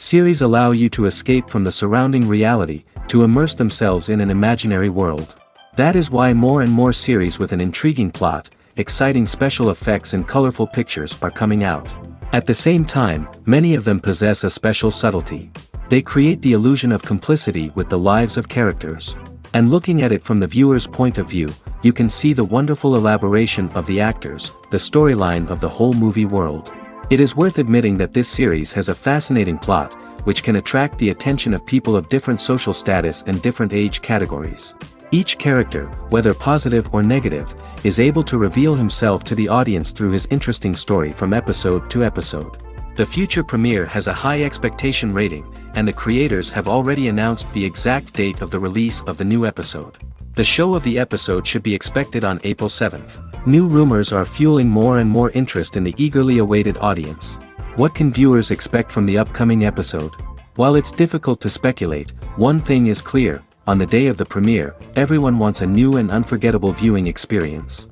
Series allow you to escape from the surrounding reality, to immerse themselves in an imaginary world. That is why more and more series with an intriguing plot, exciting special effects and colorful pictures are coming out. At the same time, many of them possess a special subtlety. They create the illusion of complicity with the lives of characters. And looking at it from the viewer's point of view, you can see the wonderful elaboration of the actors, the storyline of the whole movie world. It is worth admitting that this series has a fascinating plot, which can attract the attention of people of different social status and different age categories. Each character, whether positive or negative, is able to reveal himself to the audience through his interesting story from episode to episode. The future premiere has a high expectation rating, and the creators have already announced the exact date of the release of the new episode. The show of the episode should be expected on April 7th. New rumors are fueling more and more interest in the eagerly awaited audience. What can viewers expect from the upcoming episode? While it's difficult to speculate, one thing is clear: on the day of the premiere, everyone wants a new and unforgettable viewing experience.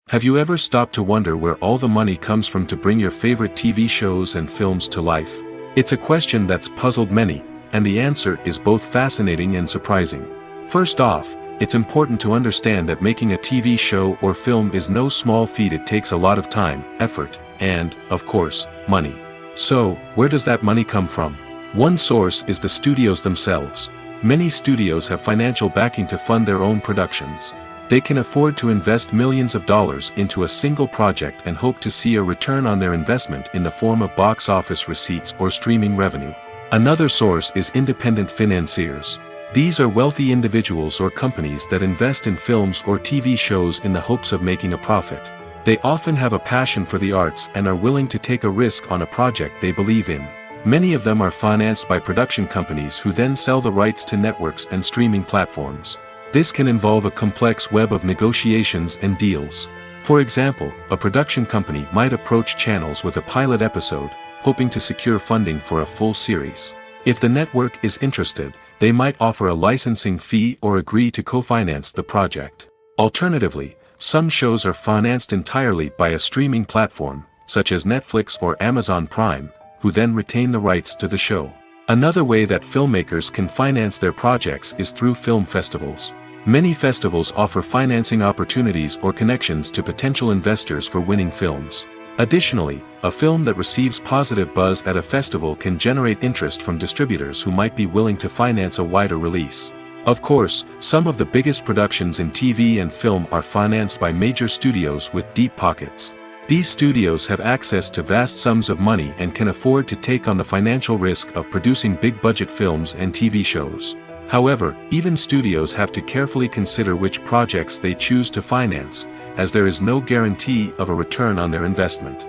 Have you ever stopped to wonder where all the money comes from to bring your favorite TV shows and films to life? It's a question that's puzzled many, and the answer is both fascinating and surprising. First off, it's important to understand that making a TV show or film is no small feat. It takes a lot of time, effort, and, of course, money. So, where does that money come from? One source is the studios themselves. Many studios have financial backing to fund their own productions. They can afford to invest millions of dollars into a single project and hope to see a return on their investment in the form of box office receipts or streaming revenue. Another source is independent financiers. These are wealthy individuals or companies that invest in films or TV shows in the hopes of making a profit. They often have a passion for the arts and are willing to take a risk on a project they believe in. Many of them are financed by production companies who then sell the rights to networks and streaming platforms. This can involve a complex web of negotiations and deals. For example, a production company might approach channels with a pilot episode, hoping to secure funding for a full series. If the network is interested, they might offer a licensing fee or agree to co-finance the project. Alternatively, some shows are financed entirely by a streaming platform, such as Netflix or Amazon Prime, who then retain the rights to the show. Another way that filmmakers can finance their projects is through film festivals. Many festivals offer financing opportunities or connections to potential investors for winning films. Additionally, a film that receives positive buzz at a festival can generate interest from distributors who might be willing to finance a wider release. Of course, some of the biggest productions in TV and film are financed by major studios with deep pockets. These studios have access to vast sums of money and can afford to take on the financial risk of producing big-budget films and TV shows. However, even studios have to carefully consider which projects they choose to finance, as there is no guarantee of a return on their investment.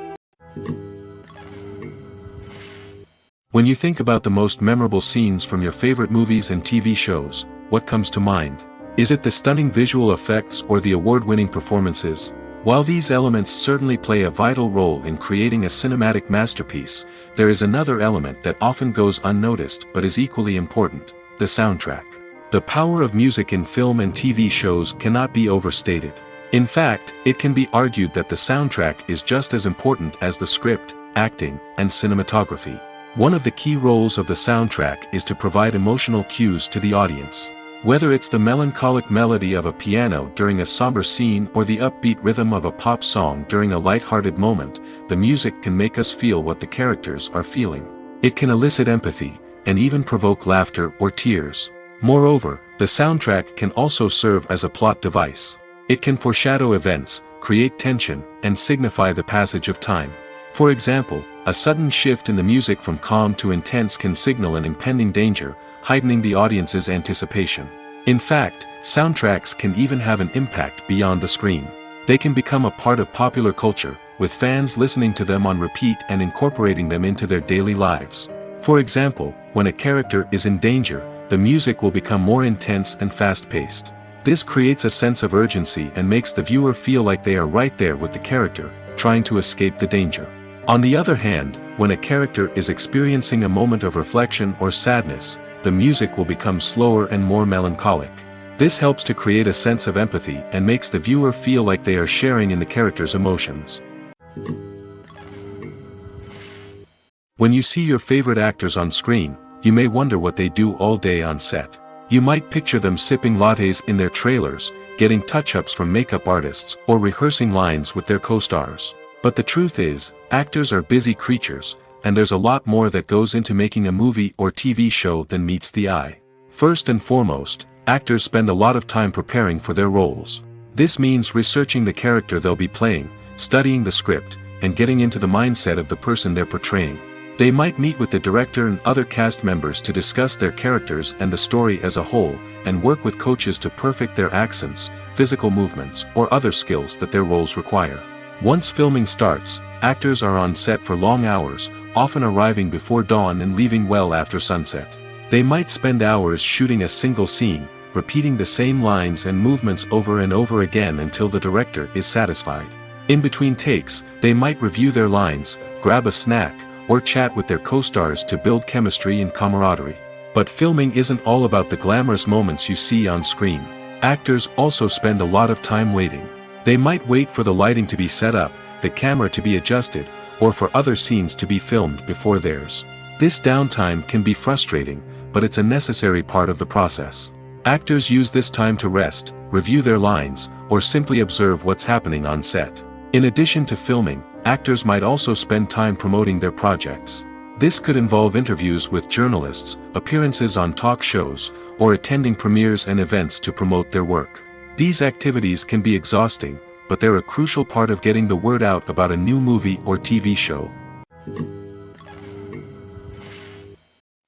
When you think about the most memorable scenes from your favorite movies and TV shows, what comes to mind? Is it the stunning visual effects or the award-winning performances? While these elements certainly play a vital role in creating a cinematic masterpiece, there is another element that often goes unnoticed but is equally important: the soundtrack. The power of music in film and TV shows cannot be overstated. In fact, it can be argued that the soundtrack is just as important as the script, acting, and cinematography. One of the key roles of the soundtrack is to provide emotional cues to the audience. Whether it's the melancholic melody of a piano during a somber scene or the upbeat rhythm of a pop song during a light-hearted moment, the music can make us feel what the characters are feeling. It can elicit empathy, and even provoke laughter or tears. Moreover, the soundtrack can also serve as a plot device. It can foreshadow events, create tension, and signify the passage of time. For example, a sudden shift in the music from calm to intense can signal an impending danger, heightening the audience's anticipation. In fact, soundtracks can even have an impact beyond the screen. They can become a part of popular culture, with fans listening to them on repeat and incorporating them into their daily lives. For example, when a character is in danger, the music will become more intense and fast-paced. This creates a sense of urgency and makes the viewer feel like they are right there with the character, trying to escape the danger. On the other hand, when a character is experiencing a moment of reflection or sadness, the music will become slower and more melancholic. This helps to create a sense of empathy and makes the viewer feel like they are sharing in the character's emotions. When you see your favorite actors on screen, you may wonder what they do all day on set. You might picture them sipping lattes in their trailers, getting touch-ups from makeup artists, or rehearsing lines with their co-stars. But the truth is, actors are busy creatures, and there's a lot more that goes into making a movie or TV show than meets the eye. First and foremost, actors spend a lot of time preparing for their roles. This means researching the character they'll be playing, studying the script, and getting into the mindset of the person they're portraying. They might meet with the director and other cast members to discuss their characters and the story as a whole, and work with coaches to perfect their accents, physical movements, or other skills that their roles require. Once filming starts, actors are on set for long hours, often arriving before dawn and leaving well after sunset. They might spend hours shooting a single scene, repeating the same lines and movements over and over again until the director is satisfied. In between takes, they might review their lines, grab a snack, or chat with their co-stars to build chemistry and camaraderie. But filming isn't all about the glamorous moments you see on screen. Actors also spend a lot of time waiting. They might wait for the lighting to be set up, the camera to be adjusted, or for other scenes to be filmed before theirs. This downtime can be frustrating, but it's a necessary part of the process. Actors use this time to rest, review their lines, or simply observe what's happening on set. In addition to filming, actors might also spend time promoting their projects. This could involve interviews with journalists, appearances on talk shows, or attending premieres and events to promote their work. These activities can be exhausting, but they're a crucial part of getting the word out about a new movie or TV show.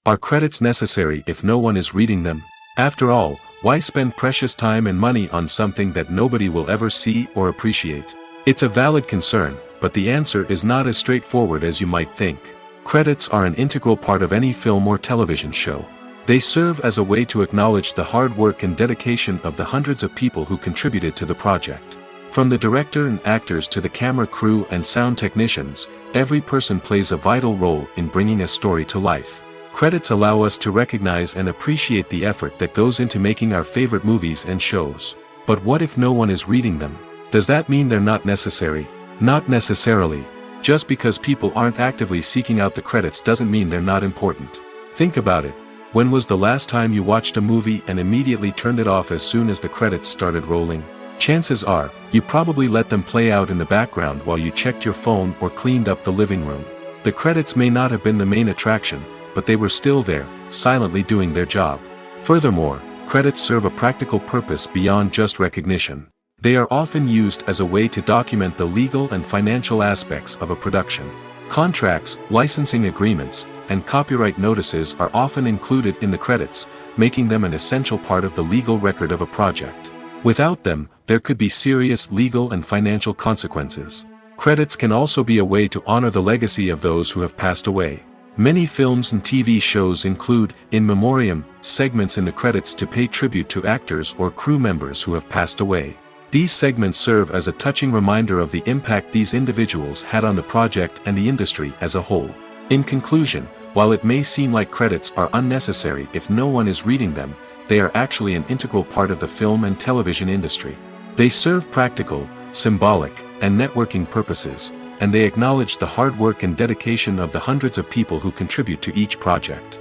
Are credits necessary if no one is reading them? After all, why spend precious time and money on something that nobody will ever see or appreciate? It's a valid concern, but the answer is not as straightforward as you might think. Credits are an integral part of any film or television show. They serve as a way to acknowledge the hard work and dedication of the hundreds of people who contributed to the project. From the director and actors to the camera crew and sound technicians, every person plays a vital role in bringing a story to life. Credits allow us to recognize and appreciate the effort that goes into making our favorite movies and shows. But what if no one is reading them? Does that mean they're not necessary? Not necessarily. Just because people aren't actively seeking out the credits doesn't mean they're not important. Think about it. When was the last time you watched a movie and immediately turned it off as soon as the credits started rolling? Chances are, you probably let them play out in the background while you checked your phone or cleaned up the living room. The credits may not have been the main attraction, but they were still there, silently doing their job. Furthermore, credits serve a practical purpose beyond just recognition. They are often used as a way to document the legal and financial aspects of a production. Contracts, licensing agreements, and copyright notices are often included in the credits, making them an essential part of the legal record of a project. Without them, there could be serious legal and financial consequences. Credits can also be a way to honor the legacy of those who have passed away. Many films and TV shows include in memoriam segments in the credits to pay tribute to actors or crew members who have passed away. These segments serve as a touching reminder of the impact these individuals had on the project and the industry as a whole. In conclusion, while it may seem like credits are unnecessary if no one is reading them, they are actually an integral part of the film and television industry. They serve practical, symbolic, and networking purposes, and they acknowledge the hard work and dedication of the hundreds of people who contribute to each project.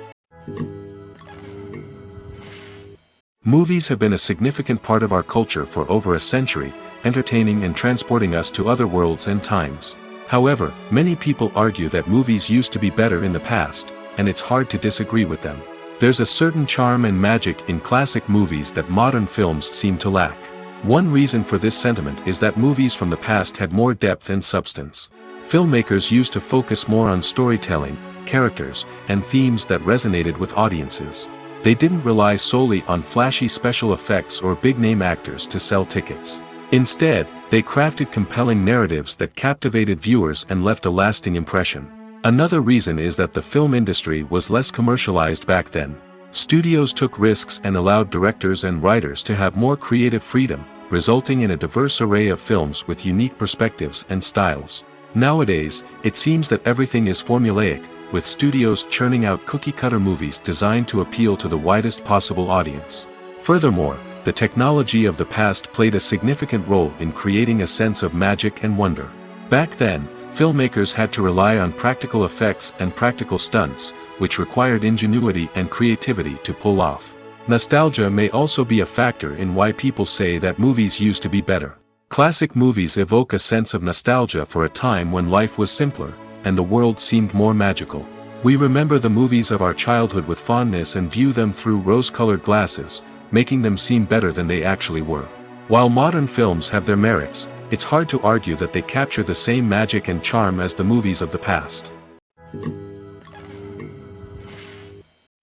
Movies have been a significant part of our culture for over a century, entertaining and transporting us to other worlds and times. However, many people argue that movies used to be better in the past, and it's hard to disagree with them. There's a certain charm and magic in classic movies that modern films seem to lack. One reason for this sentiment is that movies from the past had more depth and substance. Filmmakers used to focus more on storytelling, characters, and themes that resonated with audiences. They didn't rely solely on flashy special effects or big-name actors to sell tickets. Instead, they crafted compelling narratives that captivated viewers and left a lasting impression. Another reason is that the film industry was less commercialized back then. Studios took risks and allowed directors and writers to have more creative freedom, resulting in a diverse array of films with unique perspectives and styles. Nowadays, it seems that everything is formulaic, with studios churning out cookie-cutter movies designed to appeal to the widest possible audience. Furthermore, the technology of the past played a significant role in creating a sense of magic and wonder. Back then, filmmakers had to rely on practical effects and practical stunts, which required ingenuity and creativity to pull off. Nostalgia may also be a factor in why people say that movies used to be better. Classic movies evoke a sense of nostalgia for a time when life was simpler, and the world seemed more magical. We remember the movies of our childhood with fondness and view them through rose-colored glasses, making them seem better than they actually were. While modern films have their merits, it's hard to argue that they capture the same magic and charm as the movies of the past.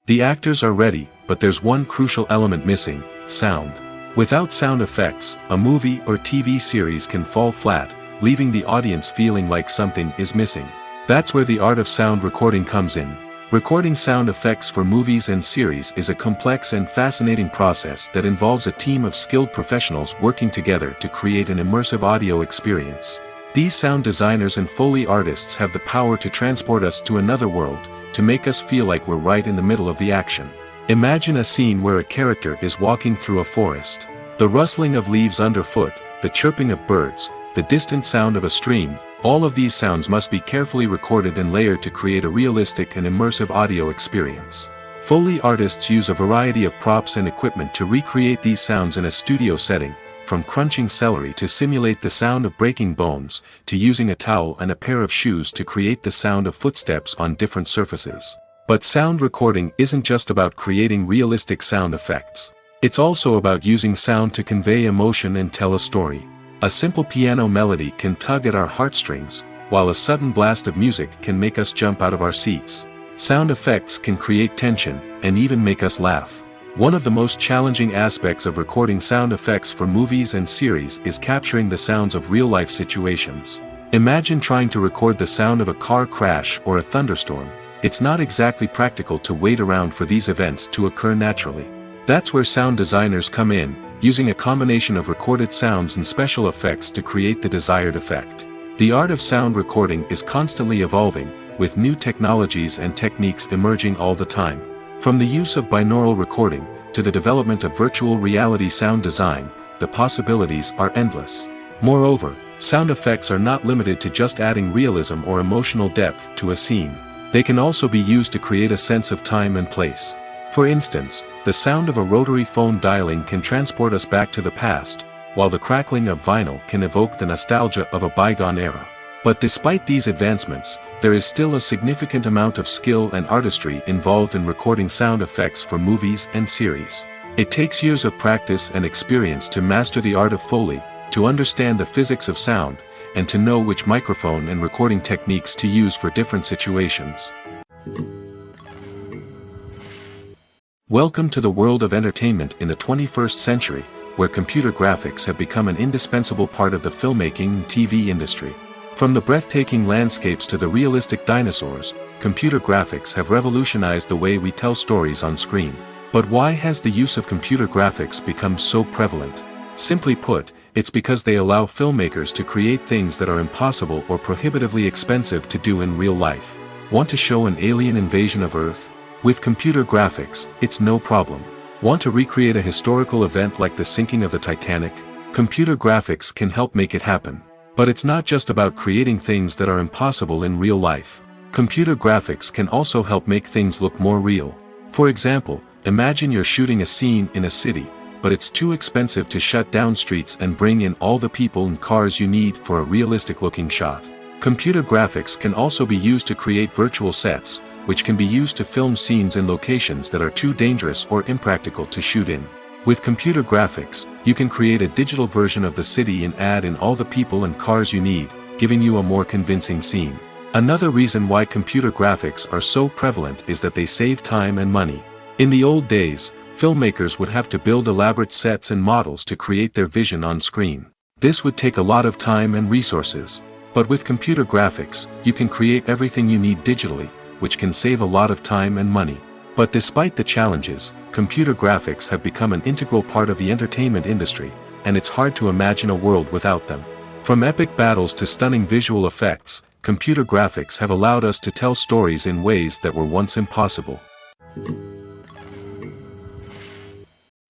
The actors are ready, but there's one crucial element missing: sound. Without sound effects, a movie or TV series can fall flat, leaving the audience feeling like something is missing. That's where the art of sound recording comes in. Recording sound effects for movies and series is a complex and fascinating process that involves a team of skilled professionals working together to create an immersive audio experience. These sound designers and Foley artists have the power to transport us to another world, to make us feel like we're right in the middle of the action. Imagine a scene where a character is walking through a forest. The rustling of leaves underfoot, the chirping of birds, the distant sound of a stream, all of these sounds must be carefully recorded and layered to create a realistic and immersive audio experience. Foley artists use a variety of props and equipment to recreate these sounds in a studio setting, from crunching celery to simulate the sound of breaking bones, to using a towel and a pair of shoes to create the sound of footsteps on different surfaces. But sound recording isn't just about creating realistic sound effects. It's also about using sound to convey emotion and tell a story. A simple piano melody can tug at our heartstrings, while a sudden blast of music can make us jump out of our seats. Sound effects can create tension, and even make us laugh. One of the most challenging aspects of recording sound effects for movies and series is capturing the sounds of real-life situations. Imagine trying to record the sound of a car crash or a thunderstorm. It's not exactly practical to wait around for these events to occur naturally. That's where sound designers come in, using a combination of recorded sounds and special effects to create the desired effect. The art of sound recording is constantly evolving, with new technologies and techniques emerging all the time. From the use of binaural recording, to the development of virtual reality sound design, the possibilities are endless. Moreover, sound effects are not limited to just adding realism or emotional depth to a scene. They can also be used to create a sense of time and place. For instance, the sound of a rotary phone dialing can transport us back to the past, while the crackling of vinyl can evoke the nostalgia of a bygone era. But despite these advancements, there is still a significant amount of skill and artistry involved in recording sound effects for movies and series. It takes years of practice and experience to master the art of Foley, to understand the physics of sound, and to know which microphone and recording techniques to use for different situations. Welcome to the world of entertainment in the 21st century, where computer graphics have become an indispensable part of the filmmaking and TV industry. From the breathtaking landscapes to the realistic dinosaurs, computer graphics have revolutionized the way we tell stories on screen. But why has the use of computer graphics become so prevalent? Simply put, it's because they allow filmmakers to create things that are impossible or prohibitively expensive to do in real life. Want to show an alien invasion of Earth? With computer graphics, it's no problem. Want to recreate a historical event like the sinking of the Titanic? Computer graphics can help make it happen. But it's not just about creating things that are impossible in real life. Computer graphics can also help make things look more real. For example, imagine you're shooting a scene in a city, but it's too expensive to shut down streets and bring in all the people and cars you need for a realistic-looking shot. Computer graphics can also be used to create virtual sets, which can be used to film scenes in locations that are too dangerous or impractical to shoot in. With computer graphics, you can create a digital version of the city and add in all the people and cars you need, giving you a more convincing scene. Another reason why computer graphics are so prevalent is that they save time and money. In the old days, filmmakers would have to build elaborate sets and models to create their vision on screen. This would take a lot of time and resources. But with computer graphics, you can create everything you need digitally, which can save a lot of time and money. But despite the challenges, computer graphics have become an integral part of the entertainment industry, and it's hard to imagine a world without them. From epic battles to stunning visual effects, computer graphics have allowed us to tell stories in ways that were once impossible.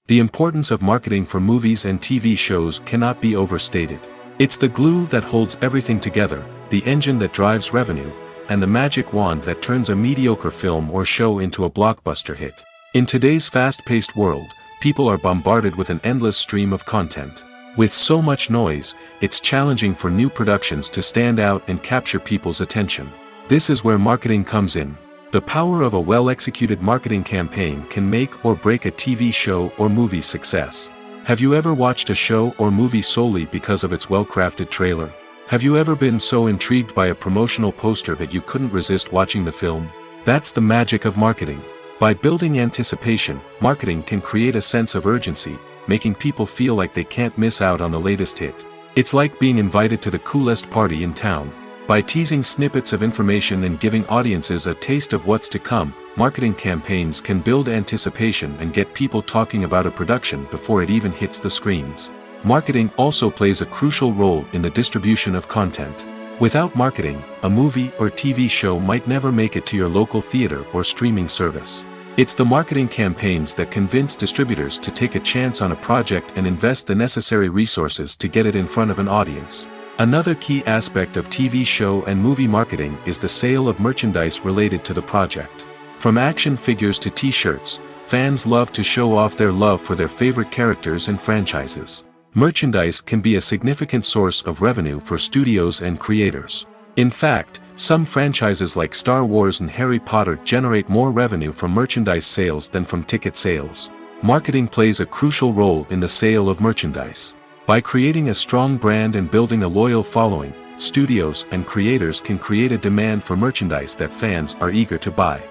The importance of marketing for movies and TV shows cannot be overstated. It's the glue that holds everything together, the engine that drives revenue, and the magic wand that turns a mediocre film or show into a blockbuster hit. In today's fast-paced world, people are bombarded with an endless stream of content. With so much noise, it's challenging for new productions to stand out and capture people's attention. This is where marketing comes in. The power of a well-executed marketing campaign can make or break a TV show or movie's success. Have you ever watched a show or movie solely because of its well-crafted trailer? Have you ever been so intrigued by a promotional poster that you couldn't resist watching the film? That's the magic of marketing. By building anticipation, marketing can create a sense of urgency, making people feel like they can't miss out on the latest hit. It's like being invited to the coolest party in town. By teasing snippets of information and giving audiences a taste of what's to come, marketing campaigns can build anticipation and get people talking about a production before it even hits the screens. Marketing also plays a crucial role in the distribution of content. Without marketing, a movie or TV show might never make it to your local theater or streaming service. It's the marketing campaigns that convince distributors to take a chance on a project and invest the necessary resources to get it in front of an audience. Another key aspect of TV show and movie marketing is the sale of merchandise related to the project. From action figures to t-shirts, fans love to show off their love for their favorite characters and franchises. Merchandise can be a significant source of revenue for studios and creators. In fact, some franchises like Star Wars and Harry Potter generate more revenue from merchandise sales than from ticket sales. Marketing plays a crucial role in the sale of merchandise. By creating a strong brand and building a loyal following, studios and creators can create a demand for merchandise that fans are eager to buy.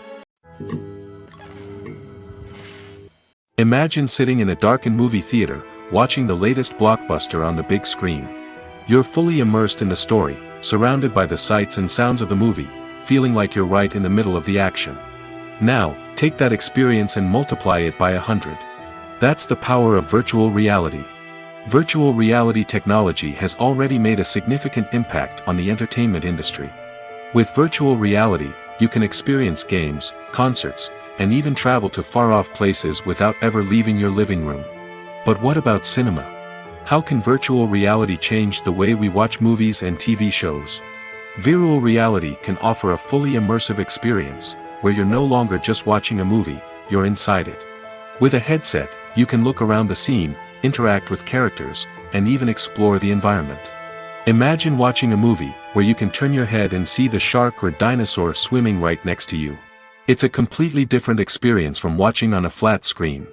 Imagine sitting in a darkened movie theater, watching the latest blockbuster on the big screen. You're fully immersed in the story, surrounded by the sights and sounds of the movie, feeling like you're right in the middle of the action. Now, take that experience and multiply it by 100. That's the power of virtual reality. Virtual reality technology has already made a significant impact on the entertainment industry. With virtual reality, you can experience games, concerts, and even travel to far-off places without ever leaving your living room. But what about cinema? How can virtual reality change the way we watch movies and TV shows? Virtual reality can offer a fully immersive experience, where you're no longer just watching a movie, you're inside it. With a headset, you can look around the scene, interact with characters, and even explore the environment. Imagine watching a movie where you can turn your head and see the shark or dinosaur swimming right next to you. It's a completely different experience from watching on a flat screen.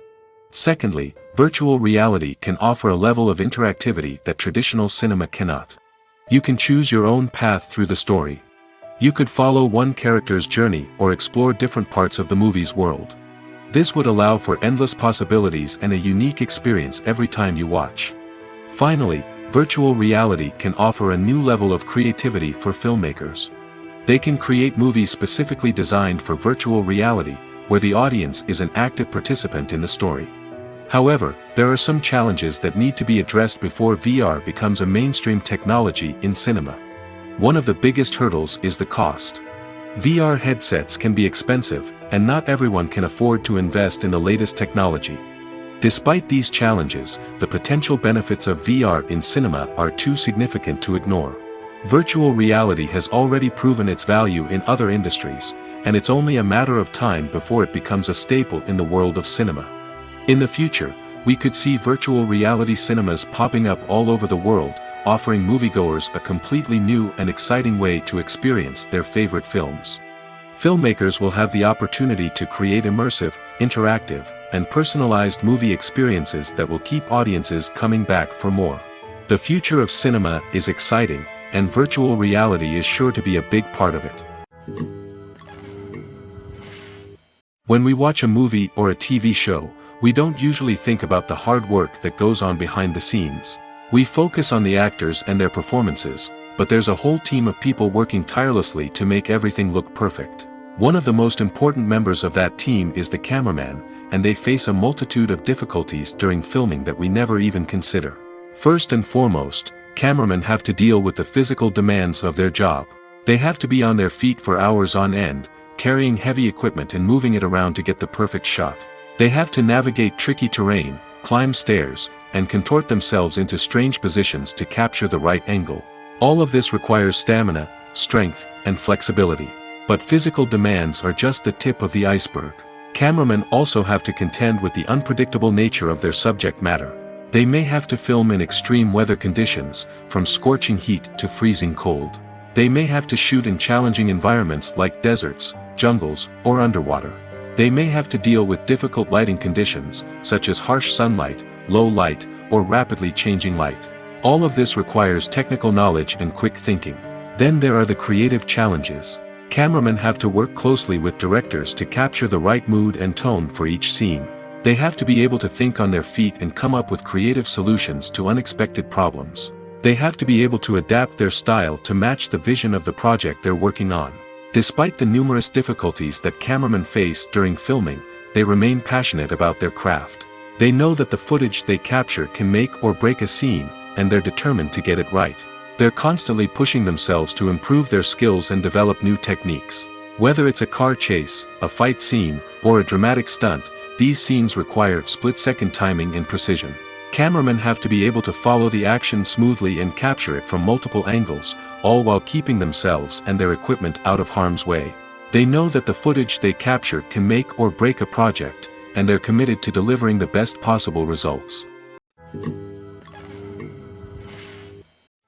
Secondly, virtual reality can offer a level of interactivity that traditional cinema cannot. You can choose your own path through the story. You could follow one character's journey or explore different parts of the movie's world. This would allow for endless possibilities and a unique experience every time you watch. Finally, virtual reality can offer a new level of creativity for filmmakers. They can create movies specifically designed for virtual reality, where the audience is an active participant in the story. However, there are some challenges that need to be addressed before VR becomes a mainstream technology in cinema. One of the biggest hurdles is the cost. VR headsets can be expensive, and not everyone can afford to invest in the latest technology. Despite these challenges, the potential benefits of VR in cinema are too significant to ignore. Virtual reality has already proven its value in other industries, and it's only a matter of time before it becomes a staple in the world of cinema. In the future, we could see virtual reality cinemas popping up all over the world, offering moviegoers a completely new and exciting way to experience their favorite films. Filmmakers will have the opportunity to create immersive, interactive, and personalized movie experiences that will keep audiences coming back for more. The future of cinema is exciting, and virtual reality is sure to be a big part of it. When we watch a movie or a TV show, we don't usually think about the hard work that goes on behind the scenes. We focus on the actors and their performances, but there's a whole team of people working tirelessly to make everything look perfect. One of the most important members of that team is the cameraman, and they face a multitude of difficulties during filming that we never even consider. First and foremost, cameramen have to deal with the physical demands of their job. They have to be on their feet for hours on end, carrying heavy equipment and moving it around to get the perfect shot. They have to navigate tricky terrain, climb stairs, and contort themselves into strange positions to capture the right angle. All of this requires stamina, strength, and flexibility. But physical demands are just the tip of the iceberg. Cameramen also have to contend with the unpredictable nature of their subject matter. They may have to film in extreme weather conditions, from scorching heat to freezing cold. They may have to shoot in challenging environments like deserts, jungles, or underwater. They may have to deal with difficult lighting conditions, such as harsh sunlight, low light, or rapidly changing light. All of this requires technical knowledge and quick thinking. Then there are the creative challenges. Cameramen have to work closely with directors to capture the right mood and tone for each scene. They have to be able to think on their feet and come up with creative solutions to unexpected problems. They have to be able to adapt their style to match the vision of the project they're working on. Despite the numerous difficulties that cameramen face during filming, they remain passionate about their craft. They know that the footage they capture can make or break a scene, and they're determined to get it right. They're constantly pushing themselves to improve their skills and develop new techniques. Whether it's a car chase, a fight scene, or a dramatic stunt, these scenes require split-second timing and precision. Cameramen have to be able to follow the action smoothly and capture it from multiple angles, all while keeping themselves and their equipment out of harm's way. They know that the footage they capture can make or break a project, and they're committed to delivering the best possible results.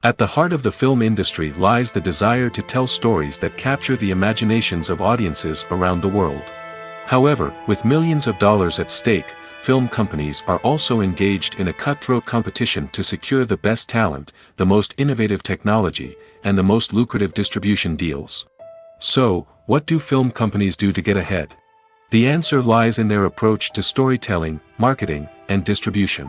At the heart of the film industry lies the desire to tell stories that capture the imaginations of audiences around the world. However, with millions of dollars at stake, film companies are also engaged in a cutthroat competition to secure the best talent, the most innovative technology, and the most lucrative distribution deals. So, what do film companies do to get ahead? The answer lies in their approach to storytelling, marketing, and distribution.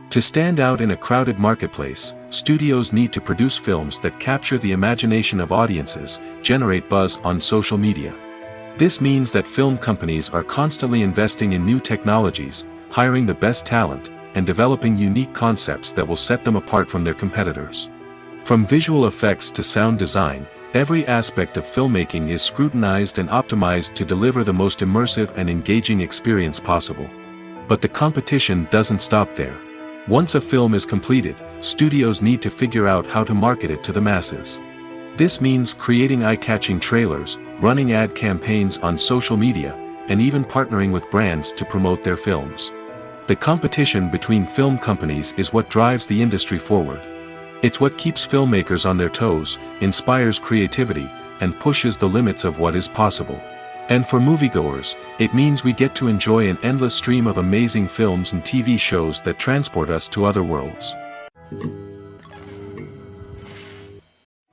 To stand out in a crowded marketplace, studios need to produce films that capture the imagination of audiences, generate buzz on social media. This means that film companies are constantly investing in new technologies, hiring the best talent, and developing unique concepts that will set them apart from their competitors. From visual effects to sound design, every aspect of filmmaking is scrutinized and optimized to deliver the most immersive and engaging experience possible. But the competition doesn't stop there. Once a film is completed, studios need to figure out how to market it to the masses. This means creating eye-catching trailers, running ad campaigns on social media, and even partnering with brands to promote their films. The competition between film companies is what drives the industry forward. It's what keeps filmmakers on their toes, inspires creativity, and pushes the limits of what is possible. And for moviegoers, it means we get to enjoy an endless stream of amazing films and TV shows that transport us to other worlds.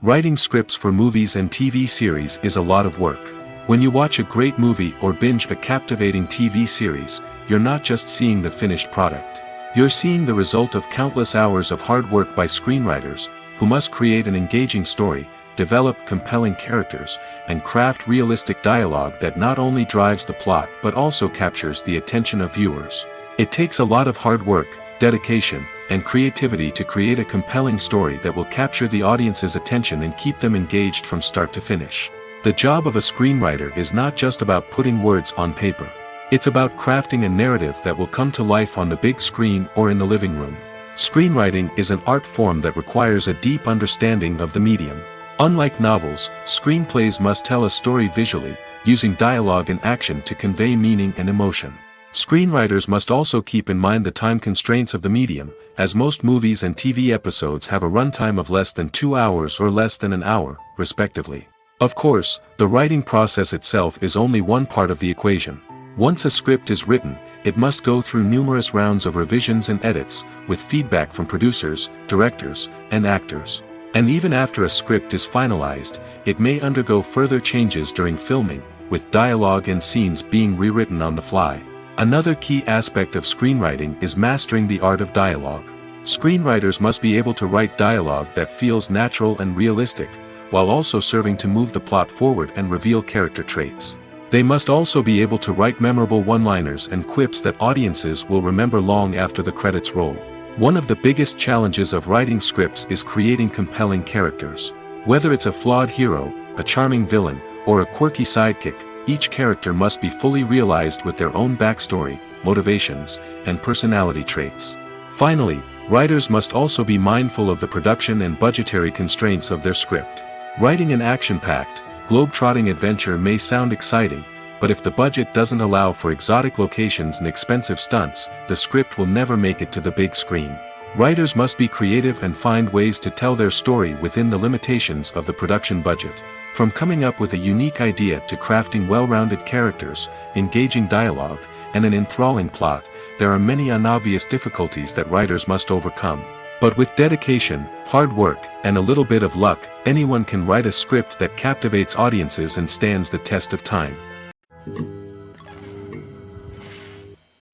Writing scripts for movies and TV series is a lot of work. When you watch a great movie or binge a captivating TV series, you're not just seeing the finished product. You're seeing the result of countless hours of hard work by screenwriters, who must create an engaging story, develop compelling characters, and craft realistic dialogue that not only drives the plot but also captures the attention of viewers. It takes a lot of hard work, dedication, and creativity to create a compelling story that will capture the audience's attention and keep them engaged from start to finish. The job of a screenwriter is not just about putting words on paper. It's about crafting a narrative that will come to life on the big screen or in the living room. Screenwriting is an art form that requires a deep understanding of the medium. Unlike novels, screenplays must tell a story visually, using dialogue and action to convey meaning and emotion. Screenwriters must also keep in mind the time constraints of the medium, as most movies and TV episodes have a runtime of less than 2 hours or less than an hour, respectively. Of course, the writing process itself is only one part of the equation. Once a script is written, it must go through numerous rounds of revisions and edits, with feedback from producers, directors, and actors. And even after a script is finalized, it may undergo further changes during filming, with dialogue and scenes being rewritten on the fly. Another key aspect of screenwriting is mastering the art of dialogue. Screenwriters must be able to write dialogue that feels natural and realistic, while also serving to move the plot forward and reveal character traits. They must also be able to write memorable one-liners and quips that audiences will remember long after the credits roll. One of the biggest challenges of writing scripts is creating compelling characters. Whether it's a flawed hero, a charming villain, or a quirky sidekick, each character must be fully realized with their own backstory, motivations, and personality traits. Finally, writers must also be mindful of the production and budgetary constraints of their script. Writing an action-packed, globe-trotting adventure may sound exciting, but if the budget doesn't allow for exotic locations and expensive stunts, the script will never make it to the big screen. Writers must be creative and find ways to tell their story within the limitations of the production budget. From coming up with a unique idea to crafting well-rounded characters, engaging dialogue, and an enthralling plot, there are many unobvious difficulties that writers must overcome. But with dedication, hard work, and a little bit of luck, anyone can write a script that captivates audiences and stands the test of time.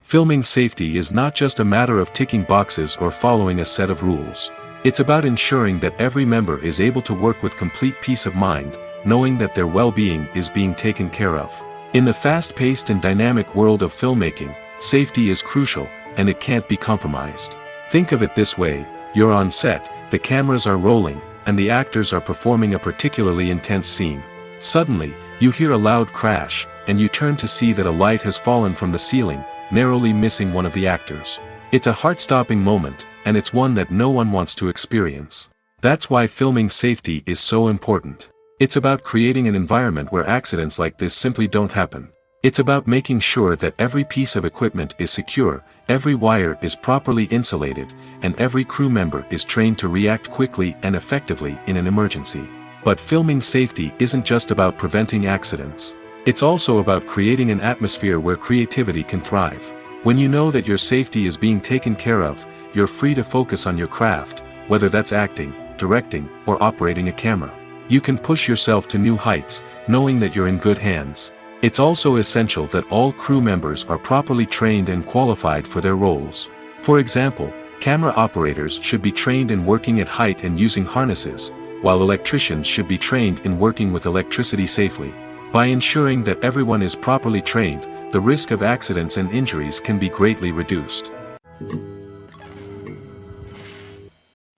Filming safety is not just a matter of ticking boxes or following a set of rules. It's about ensuring that every member is able to work with complete peace of mind, knowing that their well-being is being taken care of. In the fast-paced and dynamic world of filmmaking, safety is crucial, and it can't be compromised. Think of it this way: you're on set, the cameras are rolling, and the actors are performing a particularly intense scene. Suddenly, you hear a loud crash, and you turn to see that a light has fallen from the ceiling, narrowly missing one of the actors. It's a heart-stopping moment, and it's one that no one wants to experience. That's why filming safety is so important. It's about creating an environment where accidents like this simply don't happen. It's about making sure that every piece of equipment is secure, every wire is properly insulated, and every crew member is trained to react quickly and effectively in an emergency. But filming safety isn't just about preventing accidents. It's also about creating an atmosphere where creativity can thrive. When you know that your safety is being taken care of, you're free to focus on your craft, whether that's acting, directing, or operating a camera. You can push yourself to new heights, knowing that you're in good hands. It's also essential that all crew members are properly trained and qualified for their roles. For example, camera operators should be trained in working at height and using harnesses, while electricians should be trained in working with electricity safely. By ensuring that everyone is properly trained, the risk of accidents and injuries can be greatly reduced.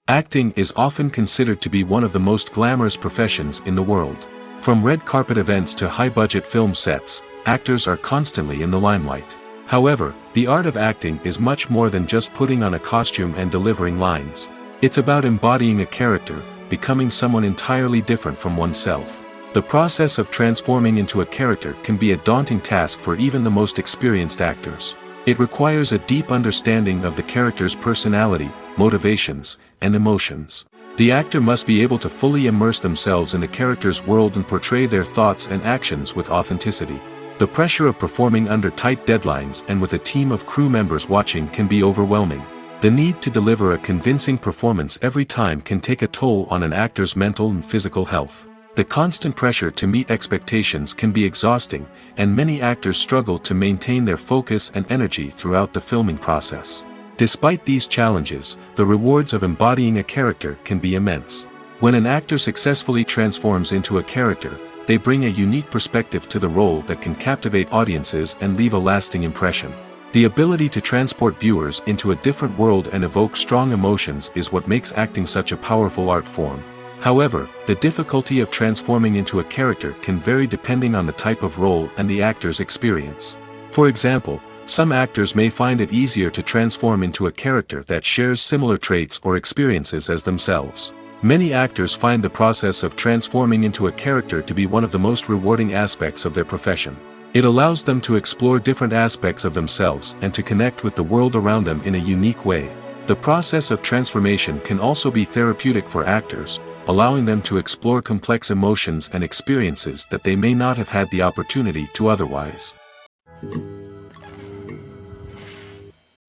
Acting is often considered to be one of the most glamorous professions in the world. From red carpet events to high-budget film sets, actors are constantly in the limelight. However, the art of acting is much more than just putting on a costume and delivering lines. It's about embodying a character, becoming someone entirely different from oneself. The process of transforming into a character can be a daunting task for even the most experienced actors. It requires a deep understanding of the character's personality, motivations, and emotions. The actor must be able to fully immerse themselves in the character's world and portray their thoughts and actions with authenticity. The pressure of performing under tight deadlines and with a team of crew members watching can be overwhelming. The need to deliver a convincing performance every time can take a toll on an actor's mental and physical health. The constant pressure to meet expectations can be exhausting, and many actors struggle to maintain their focus and energy throughout the filming process. Despite these challenges, the rewards of embodying a character can be immense. When an actor successfully transforms into a character, they bring a unique perspective to the role that can captivate audiences and leave a lasting impression. The ability to transport viewers into a different world and evoke strong emotions is what makes acting such a powerful art form. However, the difficulty of transforming into a character can vary depending on the type of role and the actor's experience. For example, some actors may find it easier to transform into a character that shares similar traits or experiences as themselves. Many actors find the process of transforming into a character to be one of the most rewarding aspects of their profession. It allows them to explore different aspects of themselves and to connect with the world around them in a unique way. The process of transformation can also be therapeutic for actors, allowing them to explore complex emotions and experiences that they may not have had the opportunity to otherwise.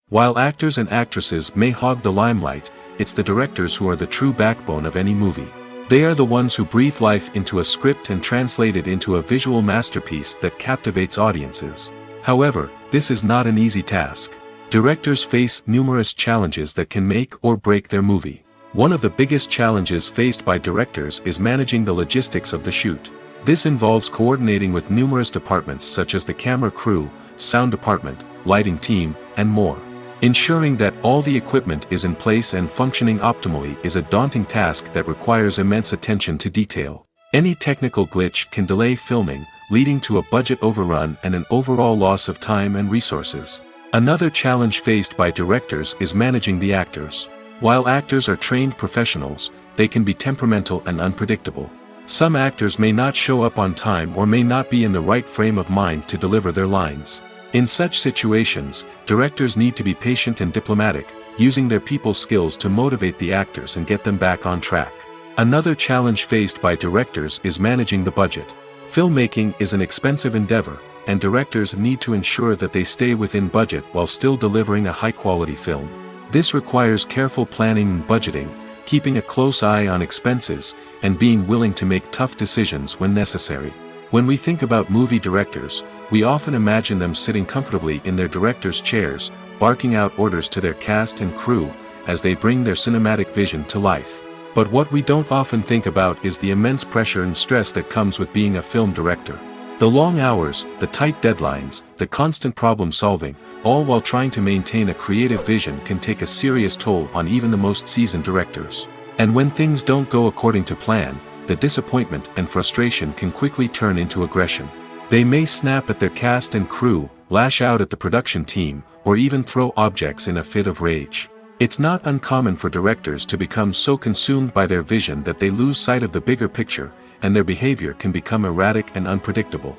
While actors and actresses may hog the limelight, it's the directors who are the true backbone of any movie. They are the ones who breathe life into a script and translate it into a visual masterpiece that captivates audiences. However, this is not an easy task. Directors face numerous challenges that can make or break their movie. One of the biggest challenges faced by directors is managing the logistics of the shoot. This involves coordinating with numerous departments such as the camera crew, sound department, lighting team, and more. Ensuring that all the equipment is in place and functioning optimally is a daunting task that requires immense attention to detail. Any technical glitch can delay filming, leading to a budget overrun and an overall loss of time and resources. Another challenge faced by directors is managing the actors. While actors are trained professionals, they can be temperamental and unpredictable. Some actors may not show up on time or may not be in the right frame of mind to deliver their lines. In such situations, directors need to be patient and diplomatic, using their people skills to motivate the actors and get them back on track. Another challenge faced by directors is managing the budget. Filmmaking is an expensive endeavor, and directors need to ensure that they stay within budget while still delivering a high-quality film. This requires careful planning and budgeting, keeping a close eye on expenses, and being willing to make tough decisions when necessary. When we think about movie directors, we often imagine them sitting comfortably in their director's chairs, barking out orders to their cast and crew, as they bring their cinematic vision to life. But what we don't often think about is the immense pressure and stress that comes with being a film director. The long hours, the tight deadlines, the constant problem solving, all while trying to maintain a creative vision can take a serious toll on even the most seasoned directors. And when things don't go according to plan, the disappointment and frustration can quickly turn into aggression. They may snap at their cast and crew, lash out at the production team, or even throw objects in a fit of rage. It's not uncommon for directors to become so consumed by their vision that they lose sight of the bigger picture, and their behavior can become erratic and unpredictable.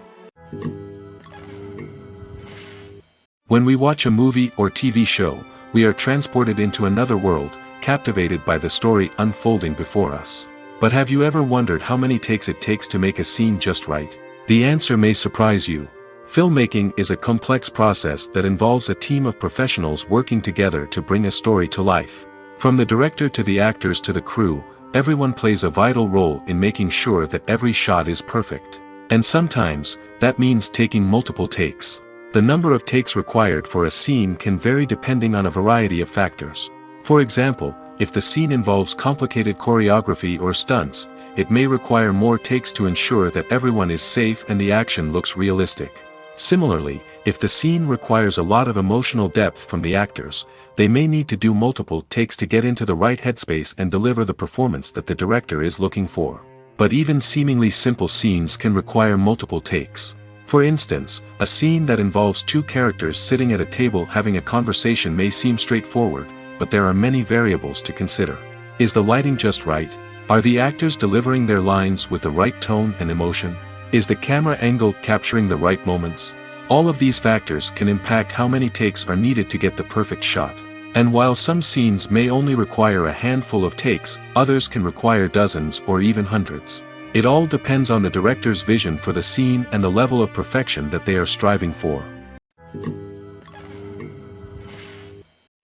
When we watch a movie or TV show, we are transported into another world, captivated by the story unfolding before us. But have you ever wondered how many takes it takes to make a scene just right? The answer may surprise you. Filmmaking is a complex process that involves a team of professionals working together to bring a story to life. From the director to the actors to the crew, everyone plays a vital role in making sure that every shot is perfect. And sometimes, that means taking multiple takes. The number of takes required for a scene can vary depending on a variety of factors. For example, if the scene involves complicated choreography or stunts, it may require more takes to ensure that everyone is safe and the action looks realistic. Similarly, if the scene requires a lot of emotional depth from the actors, they may need to do multiple takes to get into the right headspace and deliver the performance that the director is looking for. But even seemingly simple scenes can require multiple takes. For instance, a scene that involves two characters sitting at a table having a conversation may seem straightforward, but there are many variables to consider. Is the lighting just right? Are the actors delivering their lines with the right tone and emotion? Is the camera angle capturing the right moments? All of these factors can impact how many takes are needed to get the perfect shot. And while some scenes may only require a handful of takes, others can require dozens or even hundreds. It all depends on the director's vision for the scene and the level of perfection that they are striving for.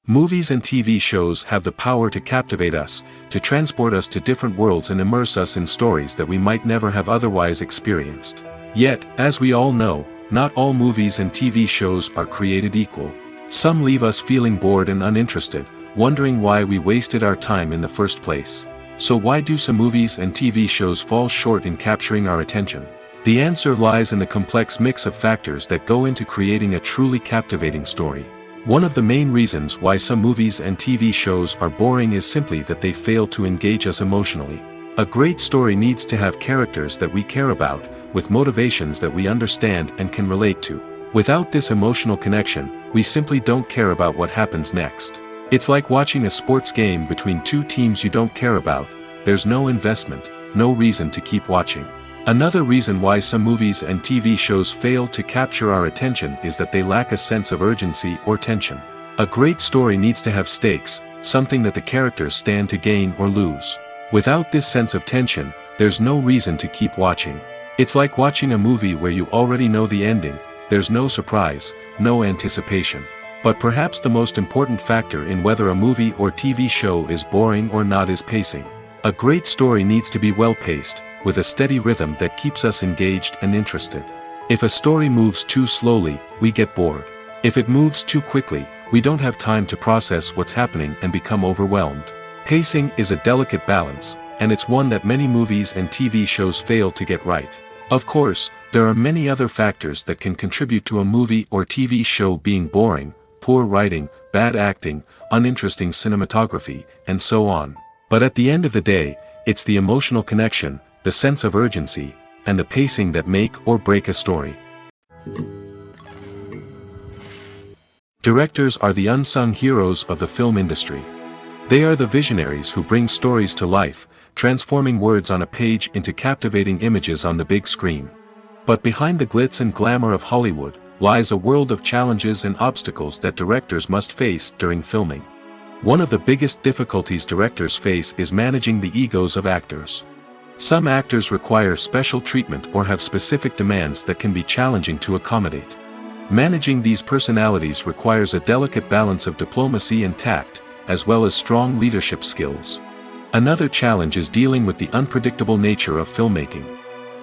Movies and TV shows have the power to captivate us, to transport us to different worlds and immerse us in stories that we might never have otherwise experienced. Yet, as we all know, not all movies and TV shows are created equal. Some leave us feeling bored and uninterested, wondering why we wasted our time in the first place. So why do some movies and TV shows fall short in capturing our attention? The answer lies in the complex mix of factors that go into creating a truly captivating story. One of the main reasons why some movies and TV shows are boring is simply that they fail to engage us emotionally. A great story needs to have characters that we care about, with motivations that we understand and can relate to. Without this emotional connection, we simply don't care about what happens next. It's like watching a sports game between two teams you don't care about. There's no investment, no reason to keep watching. Another reason why some movies and TV shows fail to capture our attention is that they lack a sense of urgency or tension. A great story needs to have stakes, something that the characters stand to gain or lose. Without this sense of tension, there's no reason to keep watching. It's like watching a movie where you already know the ending. There's no surprise, no anticipation. But perhaps the most important factor in whether a movie or TV show is boring or not is pacing. A great story needs to be well-paced, with a steady rhythm that keeps us engaged and interested. If a story moves too slowly, we get bored. If it moves too quickly, we don't have time to process what's happening and become overwhelmed. Pacing is a delicate balance, and it's one that many movies and TV shows fail to get right. Of course, there are many other factors that can contribute to a movie or TV show being boring: poor writing, bad acting, uninteresting cinematography, and so on. But at the end of the day, it's the emotional connection, the sense of urgency, and the pacing that make or break a story. Directors are the unsung heroes of the film industry. They are the visionaries who bring stories to life, transforming words on a page into captivating images on the big screen. But behind the glitz and glamour of Hollywood, lies a world of challenges and obstacles that directors must face during filming. One of the biggest difficulties directors face is managing the egos of actors. Some actors require special treatment or have specific demands that can be challenging to accommodate. Managing these personalities requires a delicate balance of diplomacy and tact, as well as strong leadership skills. Another challenge is dealing with the unpredictable nature of filmmaking.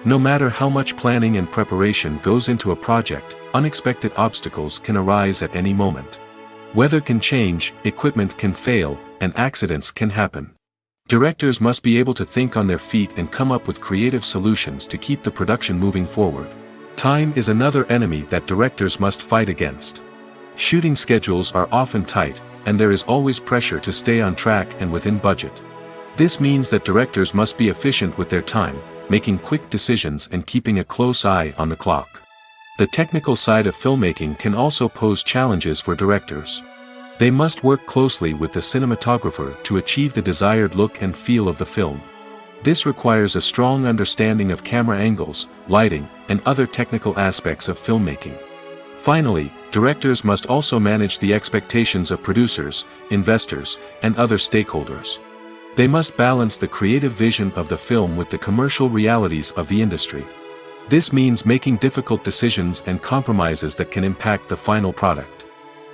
No matter how much planning and preparation goes into a project, unexpected obstacles can arise at any moment. Weather can change, equipment can fail, and accidents can happen. Directors must be able to think on their feet and come up with creative solutions to keep the production moving forward. Time is another enemy that directors must fight against. Shooting schedules are often tight, and there is always pressure to stay on track and within budget. This means that directors must be efficient with their time, making quick decisions and keeping a close eye on the clock. The technical side of filmmaking can also pose challenges for directors. They must work closely with the cinematographer to achieve the desired look and feel of the film. This requires a strong understanding of camera angles, lighting, and other technical aspects of filmmaking. Finally, directors must also manage the expectations of producers, investors, and other stakeholders. They must balance the creative vision of the film with the commercial realities of the industry. This means making difficult decisions and compromises that can impact the final product.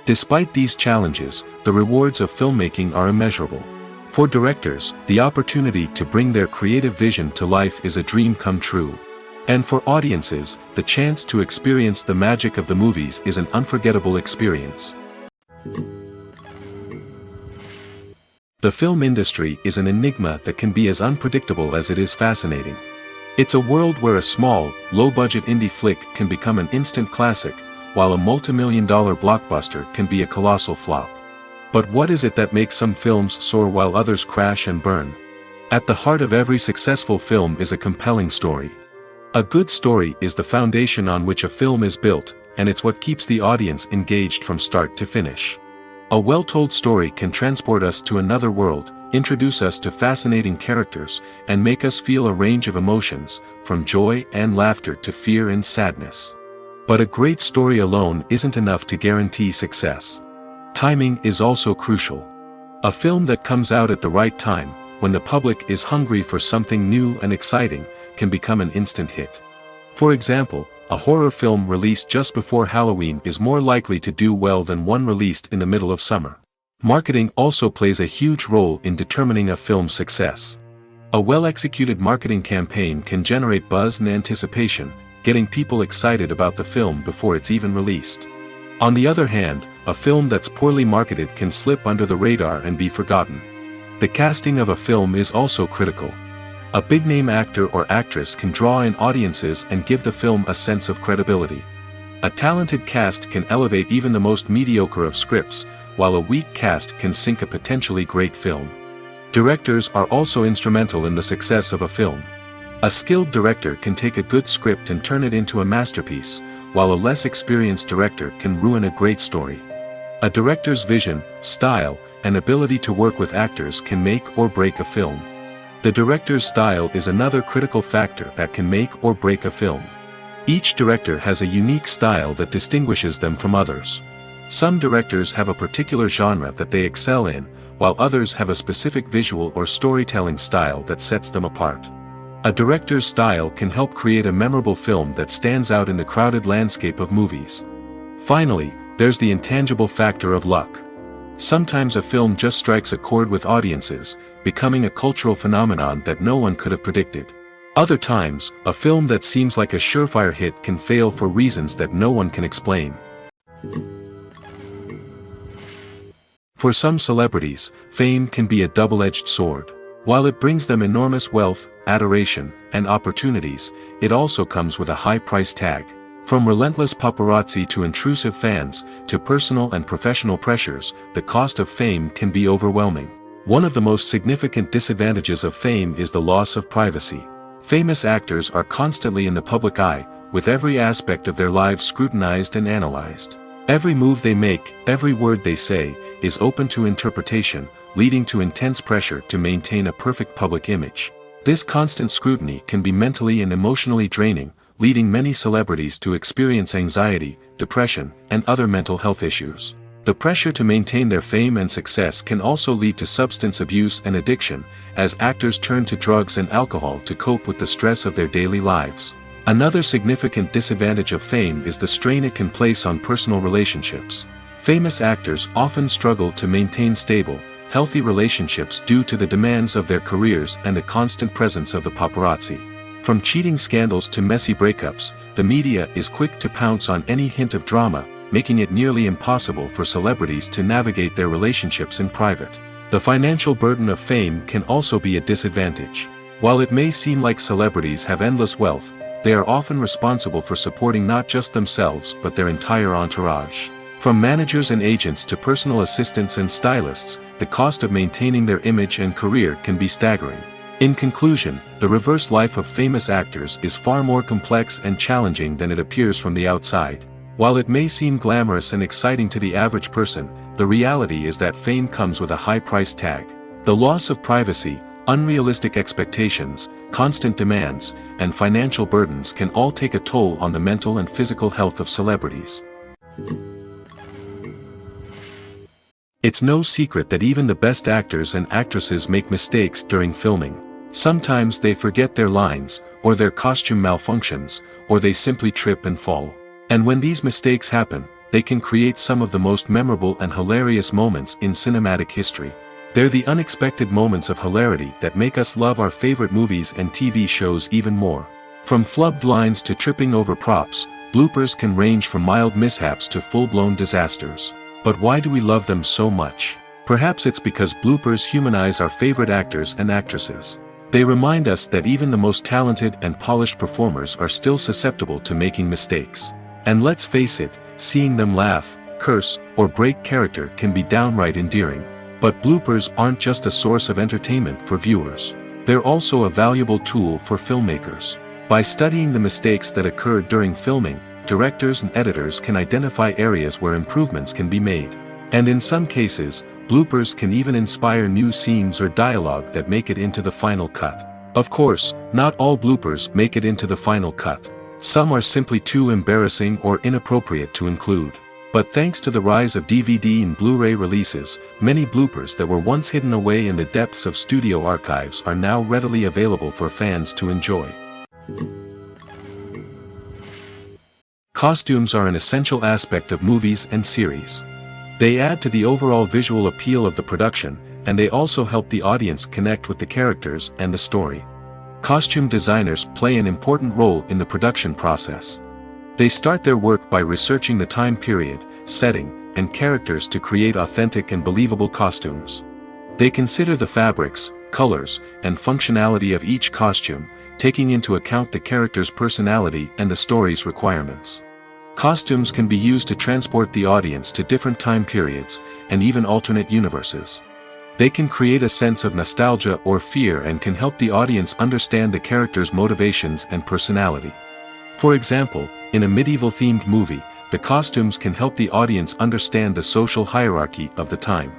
Despite these challenges, the rewards of filmmaking are immeasurable. For directors, the opportunity to bring their creative vision to life is a dream come true. And for audiences, the chance to experience the magic of the movies is an unforgettable experience. The film industry is an enigma that can be as unpredictable as it is fascinating. It's a world where a small, low-budget indie flick can become an instant classic, while a multi-million-dollar blockbuster can be a colossal flop. But what is it that makes some films soar while others crash and burn? At the heart of every successful film is a compelling story. A good story is the foundation on which a film is built, and it's what keeps the audience engaged from start to finish. A well-told story can transport us to another world, introduce us to fascinating characters, and make us feel a range of emotions, from joy and laughter to fear and sadness. But a great story alone isn't enough to guarantee success. Timing is also crucial. A film that comes out at the right time, when the public is hungry for something new and exciting, can become an instant hit. For example, a horror film released just before Halloween is more likely to do well than one released in the middle of summer. Marketing also plays a huge role in determining a film's success. A well-executed marketing campaign can generate buzz and anticipation, getting people excited about the film before it's even released. On the other hand, a film that's poorly marketed can slip under the radar and be forgotten. The casting of a film is also critical. A big-name actor or actress can draw in audiences and give the film a sense of credibility. A talented cast can elevate even the most mediocre of scripts, while a weak cast can sink a potentially great film. Directors are also instrumental in the success of a film. A skilled director can take a good script and turn it into a masterpiece, while a less experienced director can ruin a great story. A director's vision, style, and ability to work with actors can make or break a film. The director's style is another critical factor that can make or break a film. Each director has a unique style that distinguishes them from others. Some directors have a particular genre that they excel in, while others have a specific visual or storytelling style that sets them apart. A director's style can help create a memorable film that stands out in the crowded landscape of movies. Finally, there's the intangible factor of luck. Sometimes a film just strikes a chord with audiences, becoming a cultural phenomenon that no one could have predicted. Other times, a film that seems like a surefire hit can fail for reasons that no one can explain. For some celebrities, fame can be a double-edged sword. While it brings them enormous wealth, adoration, and opportunities, it also comes with a high price tag. From relentless paparazzi to intrusive fans, to personal and professional pressures, the cost of fame can be overwhelming. One of the most significant disadvantages of fame is the loss of privacy. Famous actors are constantly in the public eye, with every aspect of their lives scrutinized and analyzed. Every move they make, every word they say, is open to interpretation, leading to intense pressure to maintain a perfect public image. This constant scrutiny can be mentally and emotionally draining, leading many celebrities to experience anxiety, depression, and other mental health issues. The pressure to maintain their fame and success can also lead to substance abuse and addiction, as actors turn to drugs and alcohol to cope with the stress of their daily lives. Another significant disadvantage of fame is the strain it can place on personal relationships. Famous actors often struggle to maintain stable, healthy relationships due to the demands of their careers and the constant presence of the paparazzi. From cheating scandals to messy breakups, the media is quick to pounce on any hint of drama, making it nearly impossible for celebrities to navigate their relationships in private. The financial burden of fame can also be a disadvantage. While it may seem like celebrities have endless wealth, they are often responsible for supporting not just themselves but their entire entourage. From managers and agents to personal assistants and stylists, the cost of maintaining their image and career can be staggering. In conclusion, the reverse life of famous actors is far more complex and challenging than it appears from the outside. While it may seem glamorous and exciting to the average person, the reality is that fame comes with a high price tag. The loss of privacy, unrealistic expectations, constant demands, and financial burdens can all take a toll on the mental and physical health of celebrities. It's no secret that even the best actors and actresses make mistakes during filming. Sometimes they forget their lines, or their costume malfunctions, or they simply trip and fall. And when these mistakes happen, they can create some of the most memorable and hilarious moments in cinematic history. They're the unexpected moments of hilarity that make us love our favorite movies and TV shows even more. From flubbed lines to tripping over props, bloopers can range from mild mishaps to full-blown disasters. But why do we love them so much? Perhaps it's because bloopers humanize our favorite actors and actresses. They remind us that even the most talented and polished performers are still susceptible to making mistakes. And let's face it, seeing them laugh, curse, or break character can be downright endearing. But bloopers aren't just a source of entertainment for viewers. They're also a valuable tool for filmmakers. By studying the mistakes that occurred during filming, directors and editors can identify areas where improvements can be made. And in some cases, bloopers can even inspire new scenes or dialogue that make it into the final cut. Of course, not all bloopers make it into the final cut. Some are simply too embarrassing or inappropriate to include. But thanks to the rise of DVD and Blu-ray releases, many bloopers that were once hidden away in the depths of studio archives are now readily available for fans to enjoy. Costumes are an essential aspect of movies and series. They add to the overall visual appeal of the production, and they also help the audience connect with the characters and the story. Costume designers play an important role in the production process. They start their work by researching the time period, setting, and characters to create authentic and believable costumes. They consider the fabrics, colors, and functionality of each costume, taking into account the character's personality and the story's requirements. Costumes can be used to transport the audience to different time periods, and even alternate universes. They can create a sense of nostalgia or fear and can help the audience understand the character's motivations and personality. For example, in a medieval-themed movie, the costumes can help the audience understand the social hierarchy of the time.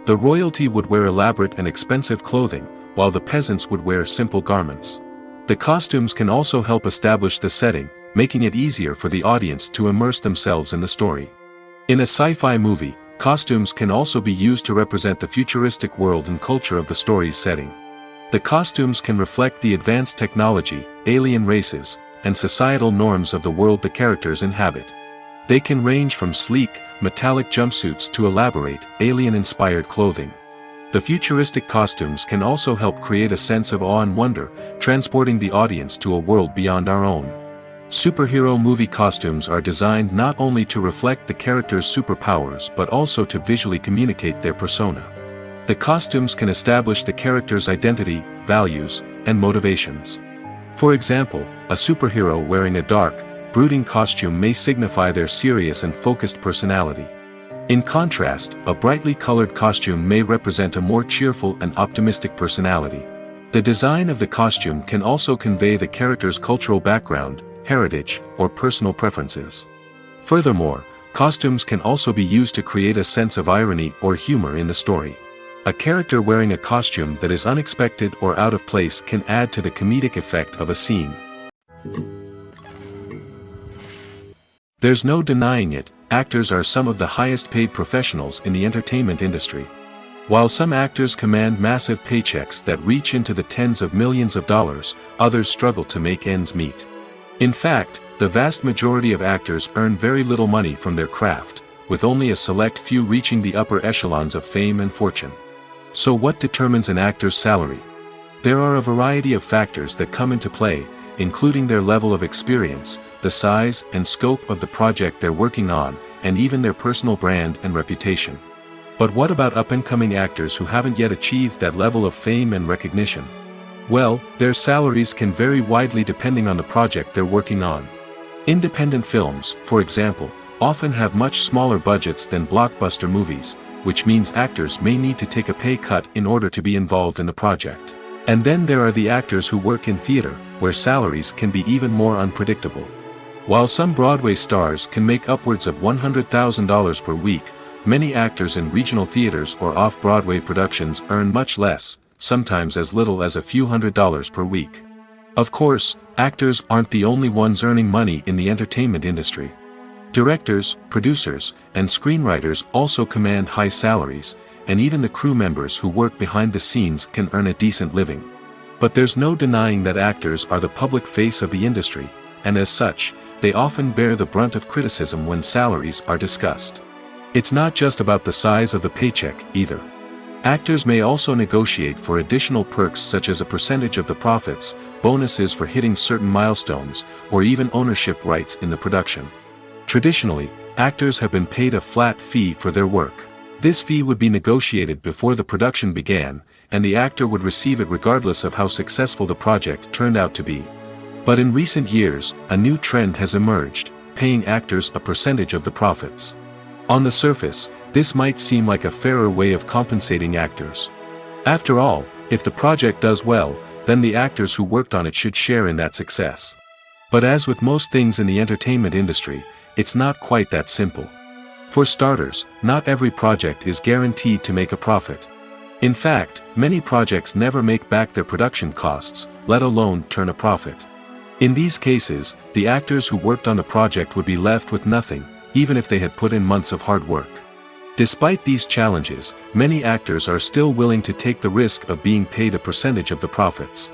The royalty would wear elaborate and expensive clothing, while the peasants would wear simple garments. The costumes can also help establish the setting, making it easier for the audience to immerse themselves in the story. In a sci-fi movie, costumes can also be used to represent the futuristic world and culture of the story's setting. The costumes can reflect the advanced technology, alien races, and societal norms of the world the characters inhabit. They can range from sleek, metallic jumpsuits to elaborate, alien-inspired clothing. The futuristic costumes can also help create a sense of awe and wonder, transporting the audience to a world beyond our own. Superhero movie costumes are designed not only to reflect the character's superpowers but also to visually communicate their persona. The costumes can establish the character's identity, values, and motivations. For example, a superhero wearing a dark, brooding costume may signify their serious and focused personality. In contrast, a brightly colored costume may represent a more cheerful and optimistic personality. The design of the costume can also convey the character's cultural background, heritage, or personal preferences. Furthermore, Costumes can also be used to create a sense of irony or humor in the story. A character wearing a costume that is unexpected or out of place can add to the comedic effect of a scene. There's no denying it, actors are some of the highest paid professionals in the entertainment industry. While some actors command massive paychecks that reach into the tens of millions of dollars, others struggle to make ends meet. In fact, the vast majority of actors earn very little money from their craft, with only a select few reaching the upper echelons of fame and fortune. So what determines an actor's salary? There are a variety of factors that come into play, including their level of experience, the size and scope of the project they're working on, and even their personal brand and reputation. But what about up-and-coming actors who haven't yet achieved that level of fame and recognition? Well, their salaries can vary widely depending on the project they're working on. Independent films, for example, often have much smaller budgets than blockbuster movies, which means actors may need to take a pay cut in order to be involved in the project. And then there are the actors who work in theater, where salaries can be even more unpredictable. While some Broadway stars can make upwards of $100,000 per week, many actors in regional theaters or off-Broadway productions earn much less, sometimes as little as a few $100s per week. Of course, actors aren't the only ones earning money in the entertainment industry. Directors, producers, and screenwriters also command high salaries, and even the crew members who work behind the scenes can earn a decent living. But there's no denying that actors are the public face of the industry, and as such, they often bear the brunt of criticism when salaries are discussed. It's not just about the size of the paycheck, either. Actors may also negotiate for additional perks such as a percentage of the profits, bonuses for hitting certain milestones, or even ownership rights in the production. Traditionally, actors have been paid a flat fee for their work. This fee would be negotiated before the production began, and the actor would receive it regardless of how successful the project turned out to be. But in recent years, a new trend has emerged, paying actors a percentage of the profits. On the surface, this might seem like a fairer way of compensating actors. After all, if the project does well, then the actors who worked on it should share in that success. But as with most things in the entertainment industry, it's not quite that simple. For starters, not every project is guaranteed to make a profit. In fact, many projects never make back their production costs, let alone turn a profit. In these cases, the actors who worked on the project would be left with nothing, even if they had put in months of hard work. Despite these challenges, many actors are still willing to take the risk of being paid a percentage of the profits.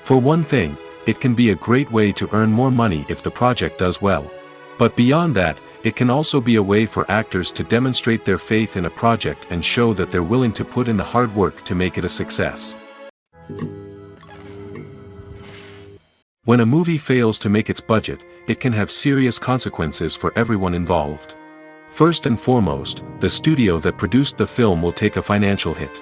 For one thing, it can be a great way to earn more money if the project does well. But beyond that, it can also be a way for actors to demonstrate their faith in a project and show that they're willing to put in the hard work to make it a success. When a movie fails to make its budget, it can have serious consequences for everyone involved. First and foremost, the studio that produced the film will take a financial hit.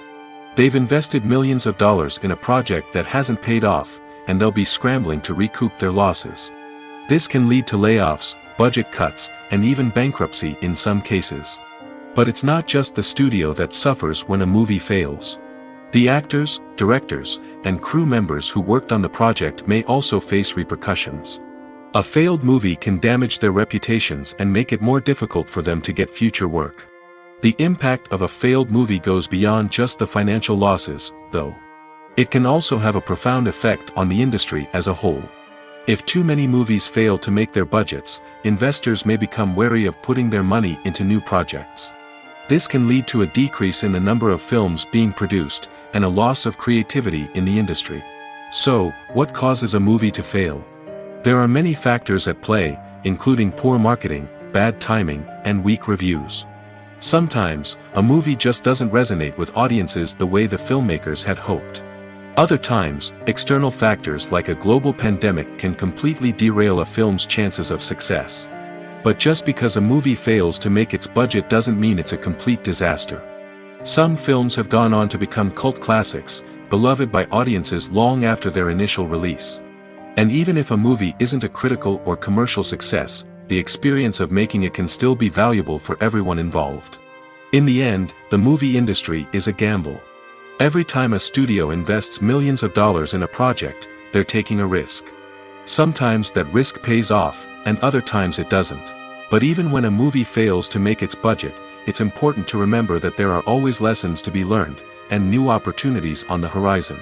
They've invested millions of dollars in a project that hasn't paid off, and they'll be scrambling to recoup their losses. This can lead to layoffs, budget cuts, and even bankruptcy in some cases. But it's not just the studio that suffers when a movie fails. The actors, directors, and crew members who worked on the project may also face repercussions. A failed movie can damage their reputations and make it more difficult for them to get future work. The impact of a failed movie goes beyond just the financial losses, though. It can also have a profound effect on the industry as a whole. If too many movies fail to make their budgets, investors may become wary of putting their money into new projects. This can lead to a decrease in the number of films being produced, and a loss of creativity in the industry. So, what causes a movie to fail? There are many factors at play, including poor marketing, bad timing, and weak reviews. Sometimes, a movie just doesn't resonate with audiences the way the filmmakers had hoped. Other times, external factors like a global pandemic can completely derail a film's chances of success. But just because a movie fails to make its budget doesn't mean it's a complete disaster. Some films have gone on to become cult classics, beloved by audiences long after their initial release. And even if a movie isn't a critical or commercial success, the experience of making it can still be valuable for everyone involved. In the end, the movie industry is a gamble. Every time a studio invests millions of dollars in a project, they're taking a risk. Sometimes that risk pays off, and other times it doesn't. But even when a movie fails to make its budget, it's important to remember that there are always lessons to be learned, and new opportunities on the horizon.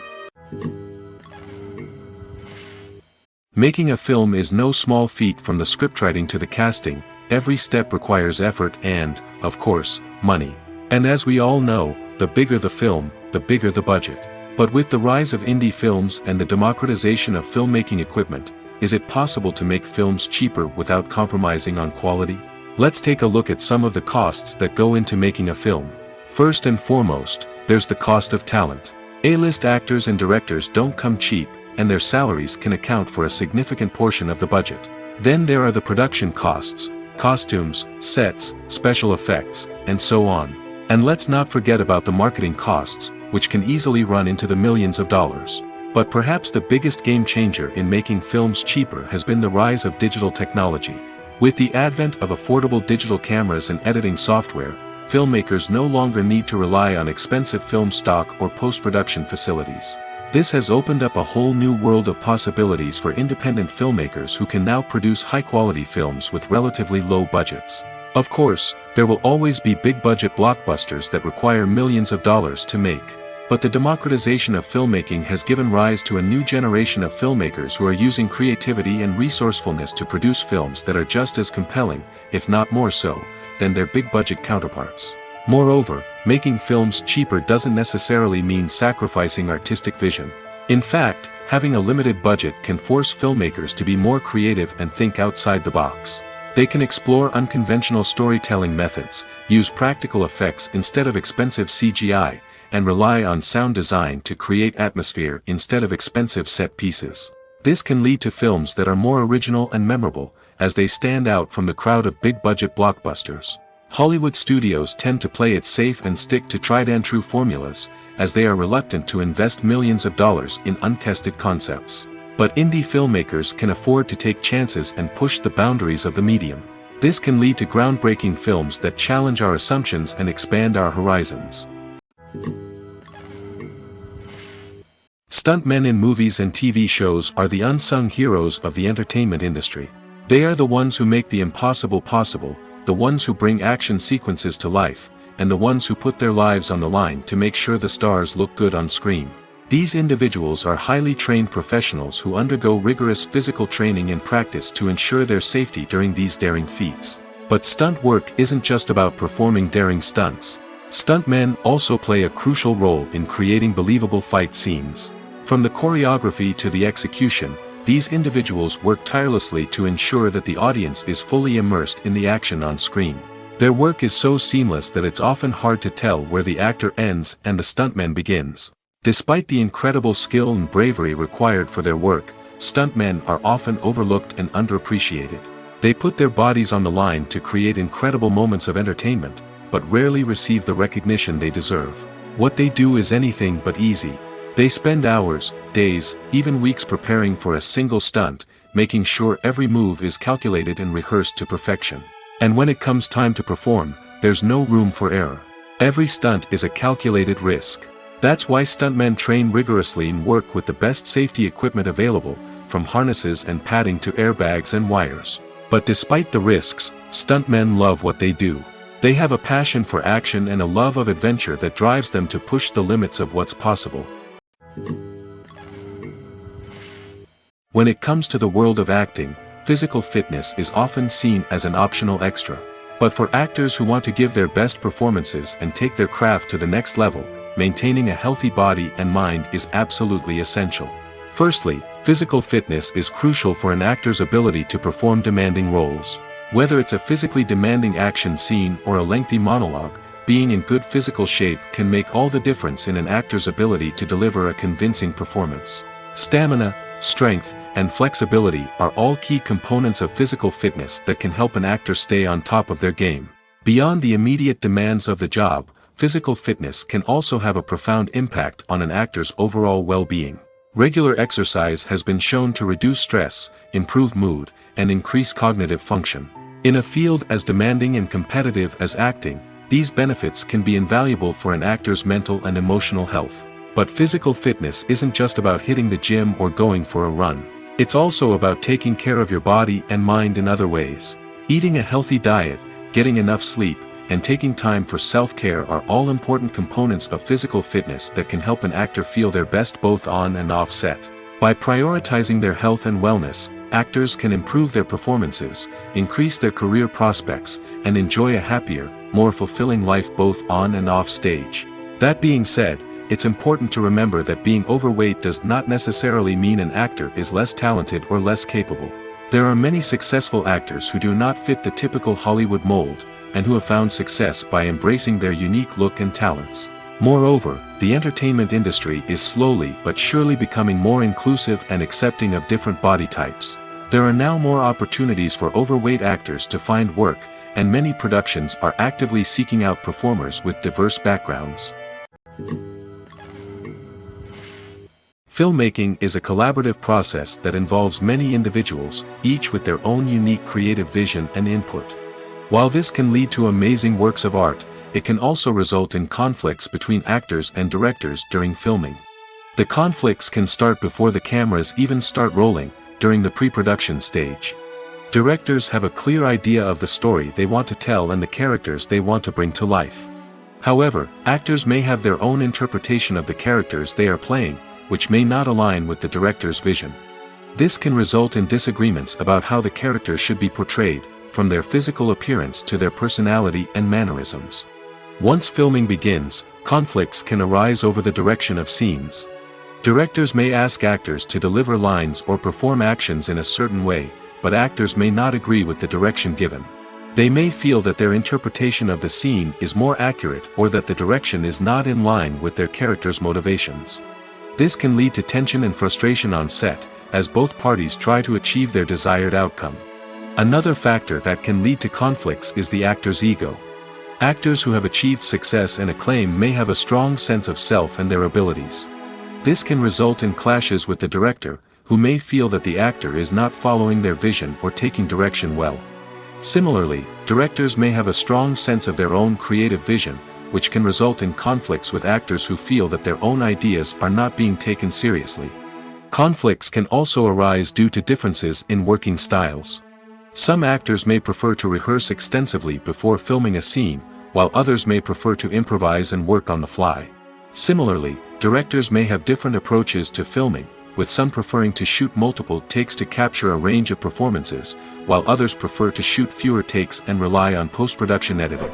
Making a film is no small feat. From the scriptwriting to the casting, every step requires effort and, of course, money. And as we all know, the bigger the film, the bigger the budget. But with the rise of indie films and the democratization of filmmaking equipment, is it possible to make films cheaper without compromising on quality? Let's take a look at some of the costs that go into making a film. First and foremost, there's the cost of talent. A-list actors and directors don't come cheap, and their salaries can account for a significant portion of the budget. Then there are the production costs, costumes, sets, special effects, and so on. And let's not forget about the marketing costs, which can easily run into the millions of dollars. But perhaps the biggest game changer in making films cheaper has been the rise of digital technology. With the advent of affordable digital cameras and editing software, filmmakers no longer need to rely on expensive film stock or post-production facilities. This has opened up a whole new world of possibilities for independent filmmakers who can now produce high-quality films with relatively low budgets. Of course, there will always be big-budget blockbusters that require millions of dollars to make. But the democratization of filmmaking has given rise to a new generation of filmmakers who are using creativity and resourcefulness to produce films that are just as compelling, if not more so, than their big-budget counterparts. Moreover, making films cheaper doesn't necessarily mean sacrificing artistic vision. In fact, having a limited budget can force filmmakers to be more creative and think outside the box. They can explore unconventional storytelling methods, use practical effects instead of expensive CGI, and rely on sound design to create atmosphere instead of expensive set pieces. This can lead to films that are more original and memorable, as they stand out from the crowd of big-budget blockbusters. Hollywood studios tend to play it safe and stick to tried-and-true formulas, as they are reluctant to invest millions of dollars in untested concepts. But indie filmmakers can afford to take chances and push the boundaries of the medium. This can lead to groundbreaking films that challenge our assumptions and expand our horizons. Stuntmen in movies and TV shows are the unsung heroes of the entertainment industry. They are the ones who make the impossible possible, the ones who bring action sequences to life, and the ones who put their lives on the line to make sure the stars look good on screen. These individuals are highly trained professionals who undergo rigorous physical training and practice to ensure their safety during these daring feats. But stunt work isn't just about performing daring stunts. Stuntmen also play a crucial role in creating believable fight scenes. From the choreography to the execution, these individuals work tirelessly to ensure that the audience is fully immersed in the action on screen. Their work is so seamless that it's often hard to tell where the actor ends and the stuntman begins. Despite the incredible skill and bravery required for their work, stuntmen are often overlooked and underappreciated. They put their bodies on the line to create incredible moments of entertainment, but rarely receive the recognition they deserve. What they do is anything but easy. They spend hours, days, even weeks preparing for a single stunt, making sure every move is calculated and rehearsed to perfection. And when it comes time to perform, there's no room for error. Every stunt is a calculated risk. That's why stuntmen train rigorously and work with the best safety equipment available, from harnesses and padding to airbags and wires. But despite the risks, stuntmen love what they do. They have a passion for action and a love of adventure that drives them to push the limits of what's possible. When it comes to the world of acting, physical fitness is often seen as an optional extra. But for actors who want to give their best performances and take their craft to the next level, maintaining a healthy body and mind is absolutely essential. Firstly, physical fitness is crucial for an actor's ability to perform demanding roles. Whether it's a physically demanding action scene or a lengthy monologue, being in good physical shape can make all the difference in an actor's ability to deliver a convincing performance. Stamina, strength, and flexibility are all key components of physical fitness that can help an actor stay on top of their game. Beyond the immediate demands of the job, physical fitness can also have a profound impact on an actor's overall well-being. Regular exercise has been shown to reduce stress, improve mood, and increase cognitive function. In a field as demanding and competitive as acting, these benefits can be invaluable for an actor's mental and emotional health. But physical fitness isn't just about hitting the gym or going for a run. It's also about taking care of your body and mind in other ways. Eating a healthy diet, getting enough sleep, and taking time for self-care are all important components of physical fitness that can help an actor feel their best both on and off set. By prioritizing their health and wellness, actors can improve their performances, increase their career prospects, and enjoy a happier, more fulfilling life both on and off stage. That being said, it's important to remember that being overweight does not necessarily mean an actor is less talented or less capable. There are many successful actors who do not fit the typical Hollywood mold, and who have found success by embracing their unique look and talents. Moreover, the entertainment industry is slowly but surely becoming more inclusive and accepting of different body types. There are now more opportunities for overweight actors to find work, and many productions are actively seeking out performers with diverse backgrounds. Filmmaking is a collaborative process that involves many individuals, each with their own unique creative vision and input. While this can lead to amazing works of art, it can also result in conflicts between actors and directors during filming. The conflicts can start before the cameras even start rolling, during the pre-production stage. Directors have a clear idea of the story they want to tell and the characters they want to bring to life. However, actors may have their own interpretation of the characters they are playing, which may not align with the director's vision. This can result in disagreements about how the characters should be portrayed, from their physical appearance to their personality and mannerisms. Once filming begins, conflicts can arise over the direction of scenes. Directors may ask actors to deliver lines or perform actions in a certain way, but actors may not agree with the direction given. They may feel that their interpretation of the scene is more accurate or that the direction is not in line with their character's motivations. This can lead to tension and frustration on set, as both parties try to achieve their desired outcome. Another factor that can lead to conflicts is the actor's ego. Actors who have achieved success and acclaim may have a strong sense of self and their abilities. This can result in clashes with the director, who may feel that the actor is not following their vision or taking direction well. Similarly, directors may have a strong sense of their own creative vision, which can result in conflicts with actors who feel that their own ideas are not being taken seriously. Conflicts can also arise due to differences in working styles. Some actors may prefer to rehearse extensively before filming a scene, while others may prefer to improvise and work on the fly. Similarly, directors may have different approaches to filming, with some preferring to shoot multiple takes to capture a range of performances, while others prefer to shoot fewer takes and rely on post-production editing.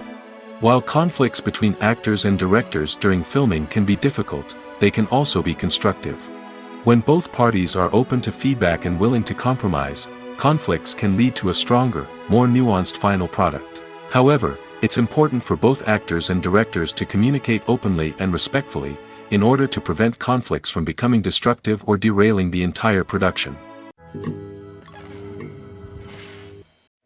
While conflicts between actors and directors during filming can be difficult, they can also be constructive. When both parties are open to feedback and willing to compromise, conflicts can lead to a stronger, more nuanced final product. However, it's important for both actors and directors to communicate openly and respectfully, in order to prevent conflicts from becoming destructive or derailing the entire production.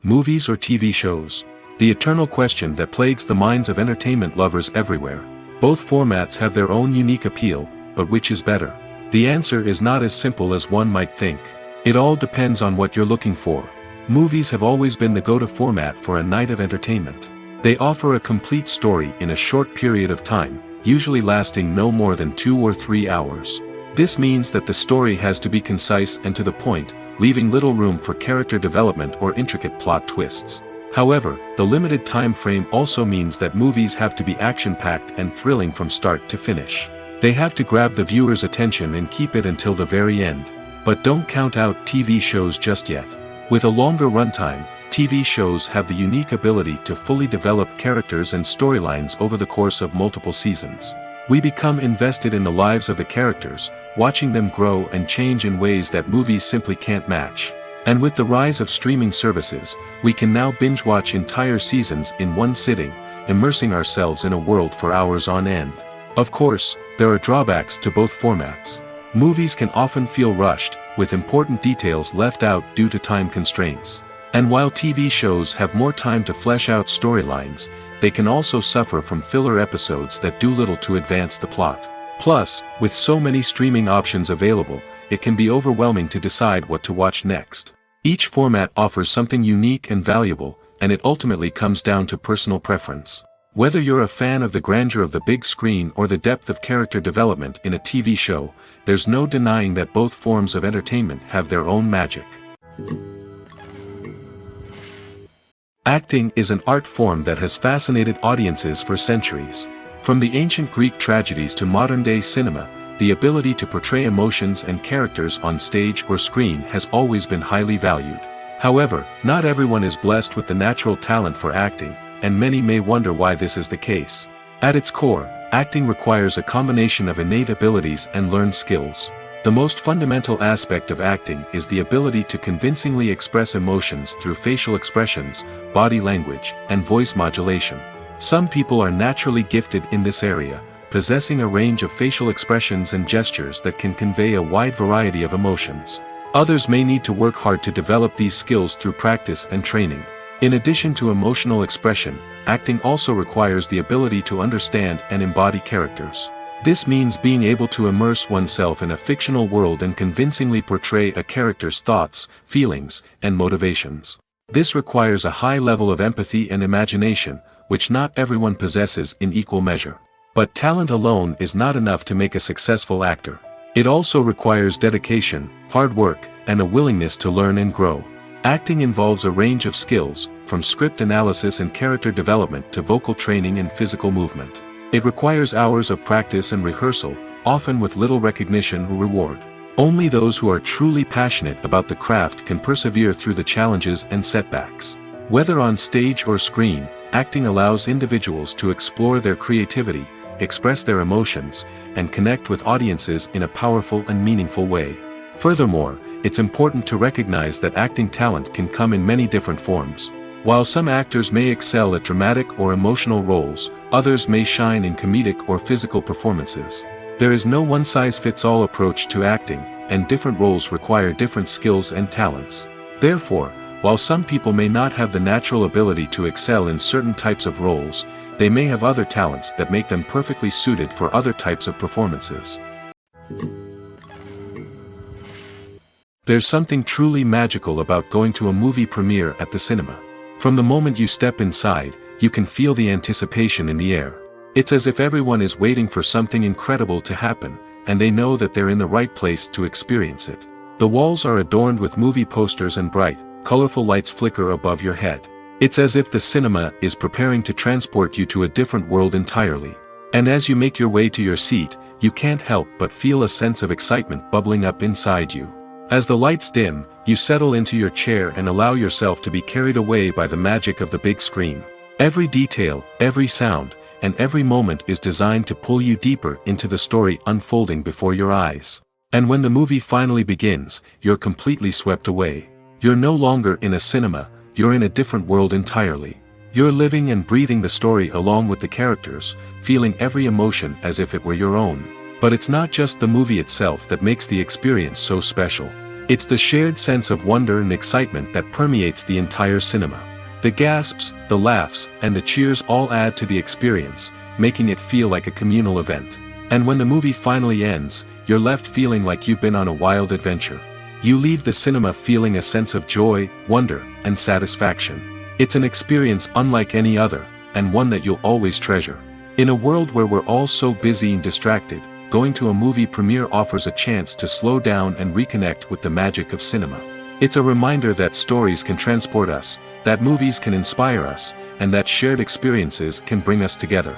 Movies or TV shows? The eternal question that plagues the minds of entertainment lovers everywhere. Both formats have their own unique appeal, but which is better? The answer is not as simple as one might think. It all depends on what you're looking for. Movies have always been the go-to format for a night of entertainment. They offer a complete story in a short period of time, usually lasting no more than 2 or 3 hours. This means that the story has to be concise and to the point, leaving little room for character development or intricate plot twists. However, the limited time frame also means that movies have to be action-packed and thrilling from start to finish. They have to grab the viewer's attention and keep it until the very end. But don't count out TV shows just yet. With a longer runtime, TV shows have the unique ability to fully develop characters and storylines over the course of multiple seasons. We become invested in the lives of the characters, watching them grow and change in ways that movies simply can't match. And with the rise of streaming services, we can now binge-watch entire seasons in one sitting, immersing ourselves in a world for hours on end. Of course, there are drawbacks to both formats. Movies can often feel rushed, with important details left out due to time constraints. And while TV shows have more time to flesh out storylines, they can also suffer from filler episodes that do little to advance the plot. Plus, with so many streaming options available, it can be overwhelming to decide what to watch next. Each format offers something unique and valuable, and it ultimately comes down to personal preference. Whether you're a fan of the grandeur of the big screen or the depth of character development in a TV show, there's no denying that both forms of entertainment have their own magic. Acting is an art form that has fascinated audiences for centuries. From the ancient Greek tragedies to modern-day cinema, the ability to portray emotions and characters on stage or screen has always been highly valued. However, not everyone is blessed with the natural talent for acting, and many may wonder why this is the case. At its core, acting requires a combination of innate abilities and learned skills. The most fundamental aspect of acting is the ability to convincingly express emotions through facial expressions, body language, and voice modulation. Some people are naturally gifted in this area, possessing a range of facial expressions and gestures that can convey a wide variety of emotions. Others may need to work hard to develop these skills through practice and training. In addition to emotional expression, acting also requires the ability to understand and embody characters. This means being able to immerse oneself in a fictional world and convincingly portray a character's thoughts, feelings, and motivations. This requires a high level of empathy and imagination, which not everyone possesses in equal measure. But talent alone is not enough to make a successful actor. It also requires dedication, hard work, and a willingness to learn and grow. Acting involves a range of skills, from script analysis and character development to vocal training and physical movement. It requires hours of practice and rehearsal, often with little recognition or reward. Only those who are truly passionate about the craft can persevere through the challenges and setbacks. Whether on stage or screen, acting allows individuals to explore their creativity, express their emotions, and connect with audiences in a powerful and meaningful way. Furthermore, it's important to recognize that acting talent can come in many different forms. While some actors may excel at dramatic or emotional roles, others may shine in comedic or physical performances. There is no one-size-fits-all approach to acting, and different roles require different skills and talents. Therefore, while some people may not have the natural ability to excel in certain types of roles, they may have other talents that make them perfectly suited for other types of performances. There's something truly magical about going to a movie premiere at the cinema. From the moment you step inside, you can feel the anticipation in the air. It's as if everyone is waiting for something incredible to happen, and they know that they're in the right place to experience it. The walls are adorned with movie posters and bright, colorful lights flicker above your head. It's as if the cinema is preparing to transport you to a different world entirely. And as you make your way to your seat, you can't help but feel a sense of excitement bubbling up inside you. As the lights dim, you settle into your chair and allow yourself to be carried away by the magic of the big screen. Every detail, every sound, and every moment is designed to pull you deeper into the story unfolding before your eyes. And when the movie finally begins, you're completely swept away. You're no longer in a cinema, you're in a different world entirely. You're living and breathing the story along with the characters, feeling every emotion as if it were your own. But it's not just the movie itself that makes the experience so special. It's the shared sense of wonder and excitement that permeates the entire cinema. The gasps, the laughs, and the cheers all add to the experience, making it feel like a communal event. And when the movie finally ends, you're left feeling like you've been on a wild adventure. You leave the cinema feeling a sense of joy, wonder, and satisfaction. It's an experience unlike any other, and one that you'll always treasure. In a world where we're all so busy and distracted, going to a movie premiere offers a chance to slow down and reconnect with the magic of cinema. It's a reminder that stories can transport us, that movies can inspire us, and that shared experiences can bring us together.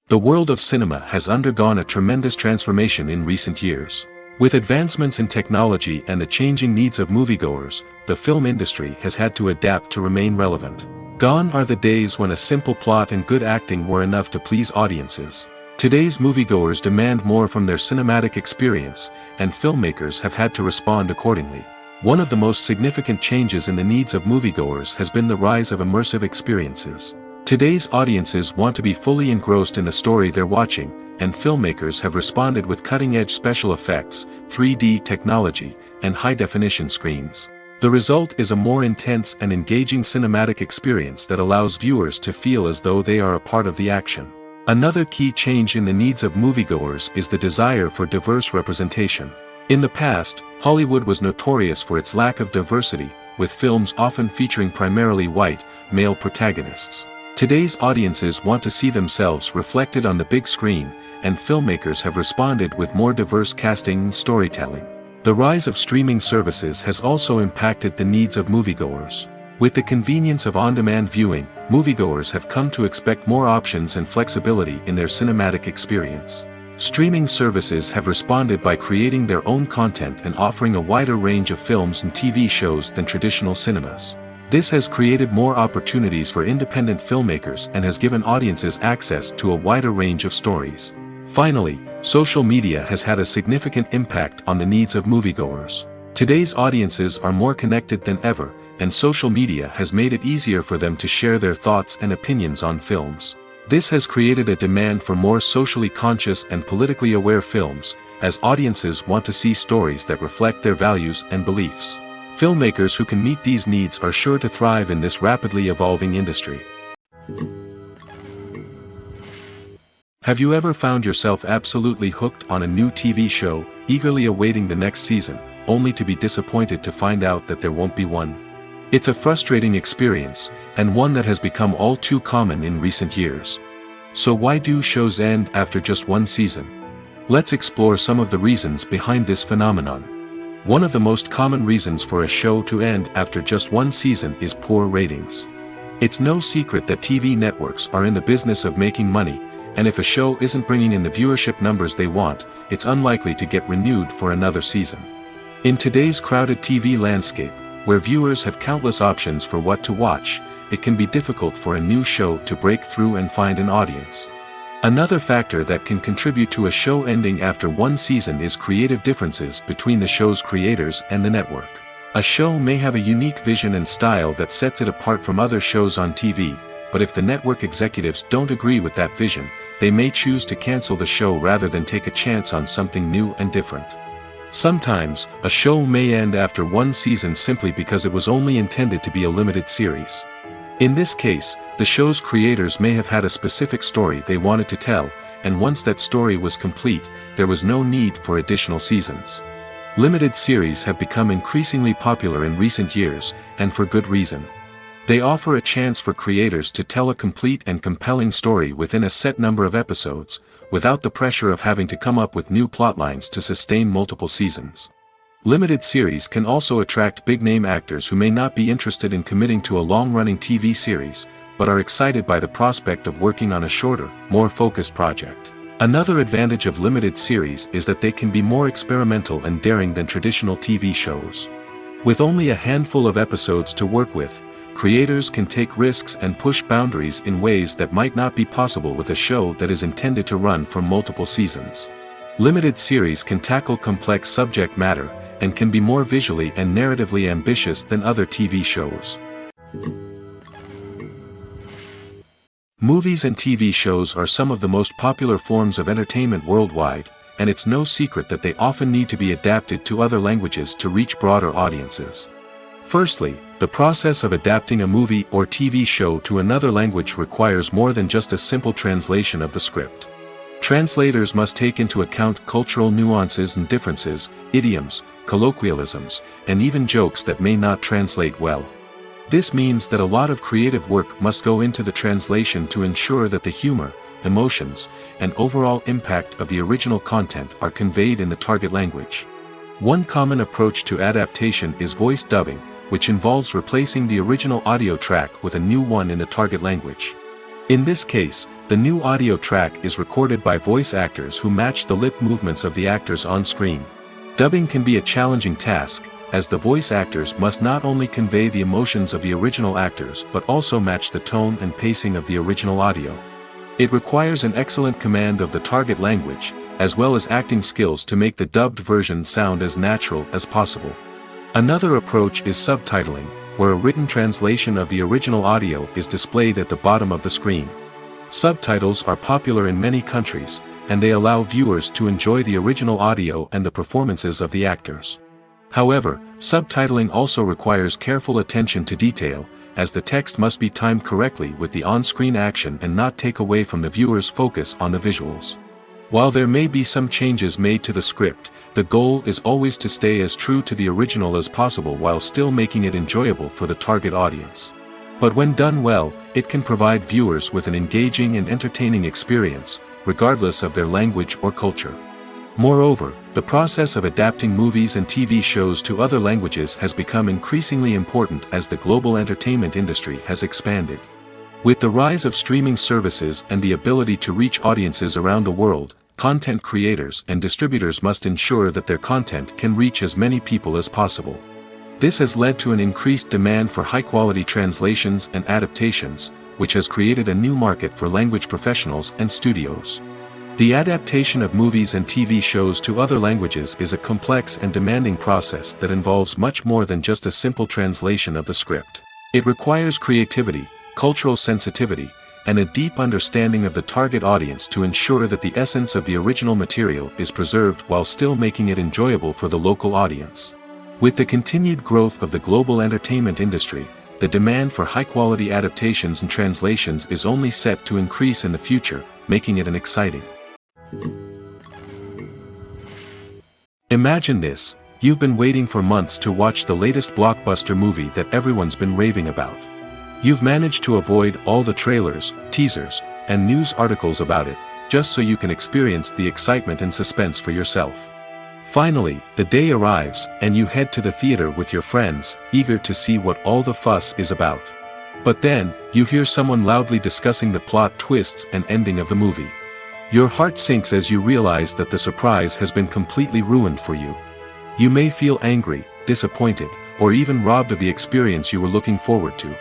The world of cinema has undergone a tremendous transformation in recent years. With advancements in technology and the changing needs of moviegoers, the film industry has had to adapt to remain relevant. Gone are the days when a simple plot and good acting were enough to please audiences. Today's moviegoers demand more from their cinematic experience, and filmmakers have had to respond accordingly. One of the most significant changes in the needs of moviegoers has been the rise of immersive experiences. Today's audiences want to be fully engrossed in the story they're watching, and filmmakers have responded with cutting-edge special effects, 3D technology, and high-definition screens. The result is a more intense and engaging cinematic experience that allows viewers to feel as though they are a part of the action. Another key change in the needs of moviegoers is the desire for diverse representation. In the past, Hollywood was notorious for its lack of diversity, with films often featuring primarily white, male protagonists. Today's audiences want to see themselves reflected on the big screen, and filmmakers have responded with more diverse casting and storytelling. The rise of streaming services has also impacted the needs of moviegoers. With the convenience of on-demand viewing, moviegoers have come to expect more options and flexibility in their cinematic experience. Streaming services have responded by creating their own content and offering a wider range of films and TV shows than traditional cinemas. This has created more opportunities for independent filmmakers and has given audiences access to a wider range of stories. Finally, social media has had a significant impact on the needs of moviegoers. Today's audiences are more connected than ever, and social media has made it easier for them to share their thoughts and opinions on films. This has created a demand for more socially conscious and politically aware films, as audiences want to see stories that reflect their values and beliefs. Filmmakers who can meet these needs are sure to thrive in this rapidly evolving industry. Have you ever found yourself absolutely hooked on a new TV show, eagerly awaiting the next season, only to be disappointed to find out that there won't be one? It's a frustrating experience, and one that has become all too common in recent years. So why do shows end after just one season? Let's explore some of the reasons behind this phenomenon. One of the most common reasons for a show to end after just one season is poor ratings. It's no secret that TV networks are in the business of making money, and if a show isn't bringing in the viewership numbers they want, it's unlikely to get renewed for another season. In today's crowded TV landscape, where viewers have countless options for what to watch, it can be difficult for a new show to break through and find an audience. Another factor that can contribute to a show ending after one season is creative differences between the show's creators and the network. A show may have a unique vision and style that sets it apart from other shows on TV, but if the network executives don't agree with that vision, they may choose to cancel the show rather than take a chance on something new and different. Sometimes, a show may end after one season simply because it was only intended to be a limited series. In this case, the show's creators may have had a specific story they wanted to tell, and once that story was complete, there was no need for additional seasons. Limited series have become increasingly popular in recent years, and for good reason. They offer a chance for creators to tell a complete and compelling story within a set number of episodes, without the pressure of having to come up with new plotlines to sustain multiple seasons. Limited series can also attract big-name actors who may not be interested in committing to a long-running TV series, but are excited by the prospect of working on a shorter, more focused project. Another advantage of limited series is that they can be more experimental and daring than traditional TV shows. With only a handful of episodes to work with, creators can take risks and push boundaries in ways that might not be possible with a show that is intended to run for multiple seasons. Limited series can tackle complex subject matter, and can be more visually and narratively ambitious than other TV shows. Movies and TV shows are some of the most popular forms of entertainment worldwide, and it's no secret that they often need to be adapted to other languages to reach broader audiences. Firstly, the process of adapting a movie or TV show to another language requires more than just a simple translation of the script. Translators must take into account cultural nuances and differences, idioms, colloquialisms, and even jokes that may not translate well. This means that a lot of creative work must go into the translation to ensure that the humor, emotions, and overall impact of the original content are conveyed in the target language. One common approach to adaptation is voice dubbing, which involves replacing the original audio track with a new one in the target language. In this case, the new audio track is recorded by voice actors who match the lip movements of the actors on screen. Dubbing can be a challenging task, as the voice actors must not only convey the emotions of the original actors but also match the tone and pacing of the original audio. It requires an excellent command of the target language, as well as acting skills to make the dubbed version sound as natural as possible. Another approach is subtitling, where a written translation of the original audio is displayed at the bottom of the screen. Subtitles are popular in many countries, and they allow viewers to enjoy the original audio and the performances of the actors. However, subtitling also requires careful attention to detail, as the text must be timed correctly with the on-screen action and not take away from the viewer's focus on the visuals. While there may be some changes made to the script, the goal is always to stay as true to the original as possible while still making it enjoyable for the target audience. But when done well, it can provide viewers with an engaging and entertaining experience, regardless of their language or culture. Moreover, the process of adapting movies and TV shows to other languages has become increasingly important as the global entertainment industry has expanded. With the rise of streaming services and the ability to reach audiences around the world, content creators and distributors must ensure that their content can reach as many people as possible. This has led to an increased demand for high-quality translations and adaptations, which has created a new market for language professionals and studios. The adaptation of movies and TV shows to other languages is a complex and demanding process that involves much more than just a simple translation of the script. It requires creativity, cultural sensitivity, and a deep understanding of the target audience to ensure that the essence of the original material is preserved while still making it enjoyable for the local audience. With the continued growth of the global entertainment industry, the demand for high-quality adaptations and translations is only set to increase in the future, making it an exciting. Imagine this: you've been waiting for months to watch the latest blockbuster movie that everyone's been raving about. You've managed to avoid all the trailers, teasers, and news articles about it, just so you can experience the excitement and suspense for yourself. Finally, the day arrives, and you head to the theater with your friends, eager to see what all the fuss is about. But then, you hear someone loudly discussing the plot twists and ending of the movie. Your heart sinks as you realize that the surprise has been completely ruined for you. You may feel angry, disappointed, or even robbed of the experience you were looking forward to.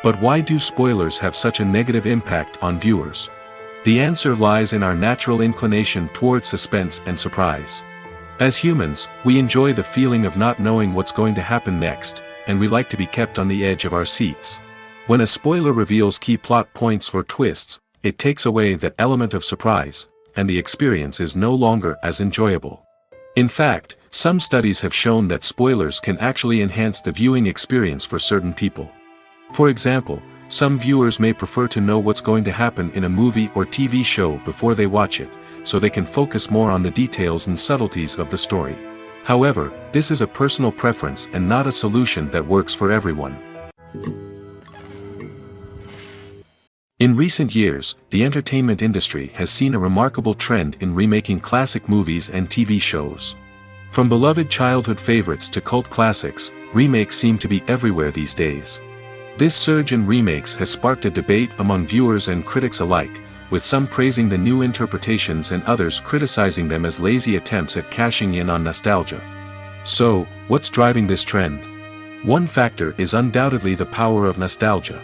But why do spoilers have such a negative impact on viewers? The answer lies in our natural inclination towards suspense and surprise. As humans, we enjoy the feeling of not knowing what's going to happen next, and we like to be kept on the edge of our seats. When a spoiler reveals key plot points or twists, it takes away that element of surprise, and the experience is no longer as enjoyable. In fact, some studies have shown that spoilers can actually enhance the viewing experience for certain people. For example, some viewers may prefer to know what's going to happen in a movie or TV show before they watch it, so they can focus more on the details and subtleties of the story. However, this is a personal preference and not a solution that works for everyone. In recent years, the entertainment industry has seen a remarkable trend in remaking classic movies and TV shows. From beloved childhood favorites to cult classics, remakes seem to be everywhere these days. This surge in remakes has sparked a debate among viewers and critics alike, with some praising the new interpretations and others criticizing them as lazy attempts at cashing in on nostalgia. So, what's driving this trend? One factor is undoubtedly the power of nostalgia.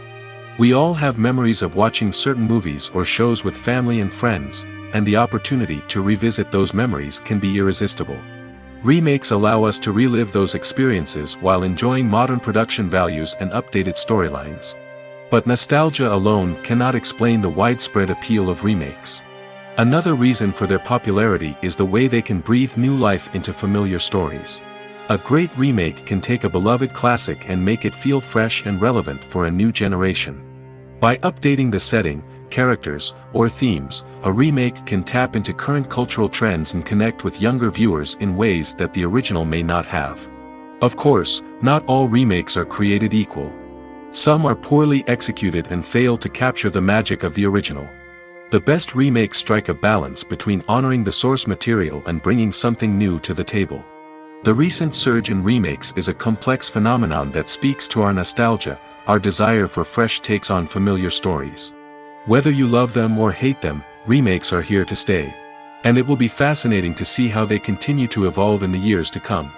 We all have memories of watching certain movies or shows with family and friends, and the opportunity to revisit those memories can be irresistible. Remakes allow us to relive those experiences while enjoying modern production values and updated storylines. But nostalgia alone cannot explain the widespread appeal of remakes. Another reason for their popularity is the way they can breathe new life into familiar stories. A great remake can take a beloved classic and make it feel fresh and relevant for a new generation. By updating the setting, characters, or themes, a remake can tap into current cultural trends and connect with younger viewers in ways that the original may not have. Of course, not all remakes are created equal. Some are poorly executed and fail to capture the magic of the original. The best remakes strike a balance between honoring the source material and bringing something new to the table. The recent surge in remakes is a complex phenomenon that speaks to our nostalgia, our desire for fresh takes on familiar stories. Whether you love them or hate them, remakes are here to stay. And it will be fascinating to see how they continue to evolve in the years to come.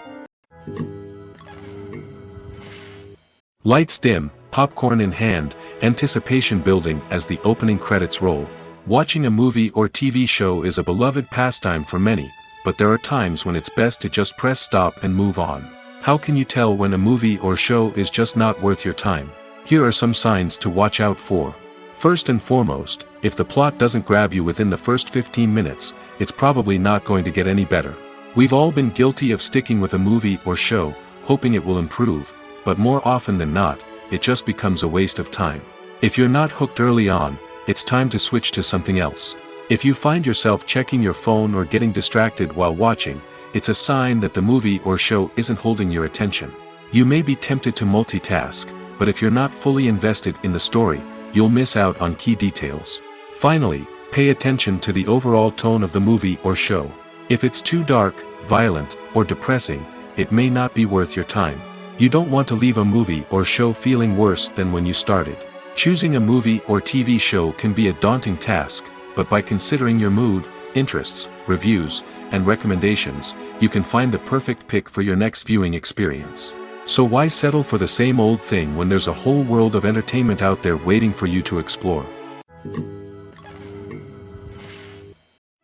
Lights dim, popcorn in hand, anticipation building as the opening credits roll. Watching a movie or TV show is a beloved pastime for many, but there are times when it's best to just press stop and move on. How can you tell when a movie or show is just not worth your time? Here are some signs to watch out for. First and foremost, if the plot doesn't grab you within the first 15 minutes, it's probably not going to get any better. We've all been guilty of sticking with a movie or show, hoping it will improve, but more often than not, it just becomes a waste of time. If you're not hooked early on, it's time to switch to something else. If you find yourself checking your phone or getting distracted while watching, it's a sign that the movie or show isn't holding your attention. You may be tempted to multitask, but if you're not fully invested in the story, you'll miss out on key details. Finally, pay attention to the overall tone of the movie or show. If it's too dark, violent, or depressing, it may not be worth your time. You don't want to leave a movie or show feeling worse than when you started. Choosing a movie or TV show can be a daunting task, but by considering your mood, interests, reviews, and recommendations, you can find the perfect pick for your next viewing experience. So why settle for the same old thing when there's a whole world of entertainment out there waiting for you to explore?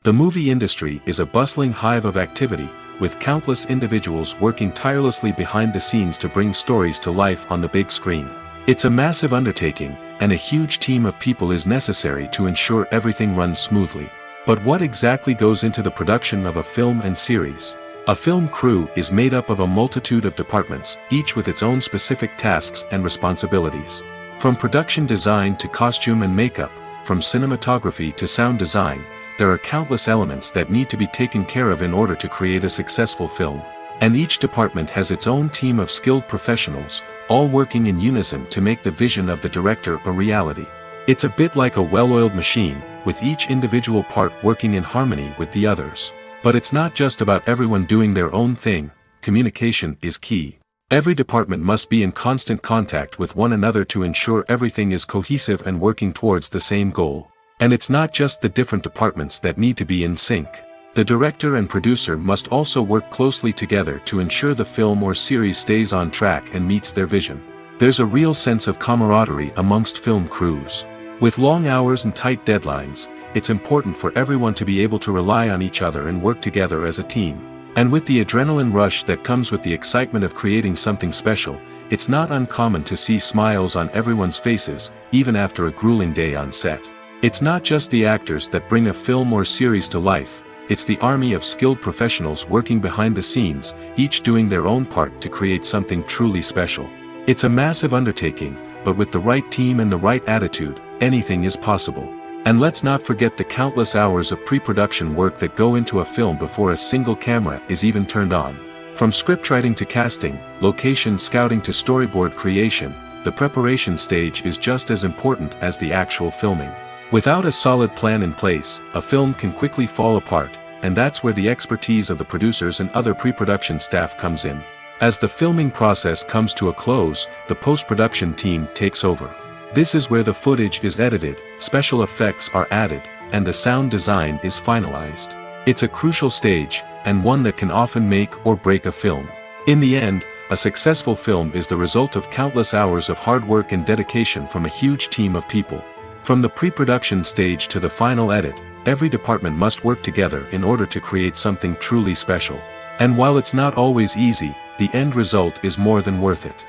The movie industry is a bustling hive of activity, with countless individuals working tirelessly behind the scenes to bring stories to life on the big screen. It's a massive undertaking, and a huge team of people is necessary to ensure everything runs smoothly. But what exactly goes into the production of a film and series? A film crew is made up of a multitude of departments, each with its own specific tasks and responsibilities. From production design to costume and makeup, from cinematography to sound design, there are countless elements that need to be taken care of in order to create a successful film. And each department has its own team of skilled professionals, all working in unison to make the vision of the director a reality. It's a bit like a well-oiled machine, with each individual part working in harmony with the others. But it's not just about everyone doing their own thing. Communication is key. Every department must be in constant contact with one another to ensure everything is cohesive and working towards the same goal. And it's not just the different departments that need to be in sync. The director and producer must also work closely together to ensure the film or series stays on track and meets their vision. There's a real sense of camaraderie amongst film crews. With long hours and tight deadlines, it's important for everyone to be able to rely on each other and work together as a team. And with the adrenaline rush that comes with the excitement of creating something special, it's not uncommon to see smiles on everyone's faces, even after a grueling day on set. It's not just the actors that bring a film or series to life, it's the army of skilled professionals working behind the scenes, each doing their own part to create something truly special. It's a massive undertaking, but with the right team and the right attitude, anything is possible. And let's not forget the countless hours of pre-production work that go into a film before a single camera is even turned on. From scriptwriting to casting, location scouting to storyboard creation, the preparation stage is just as important as the actual filming. Without a solid plan in place, a film can quickly fall apart, and that's where the expertise of the producers and other pre-production staff comes in. As the filming process comes to a close, the post-production team takes over. This is where the footage is edited, special effects are added, and the sound design is finalized. It's a crucial stage, and one that can often make or break a film. In the end, a successful film is the result of countless hours of hard work and dedication from a huge team of people. From the pre-production stage to the final edit, every department must work together in order to create something truly special. And while it's not always easy, the end result is more than worth it.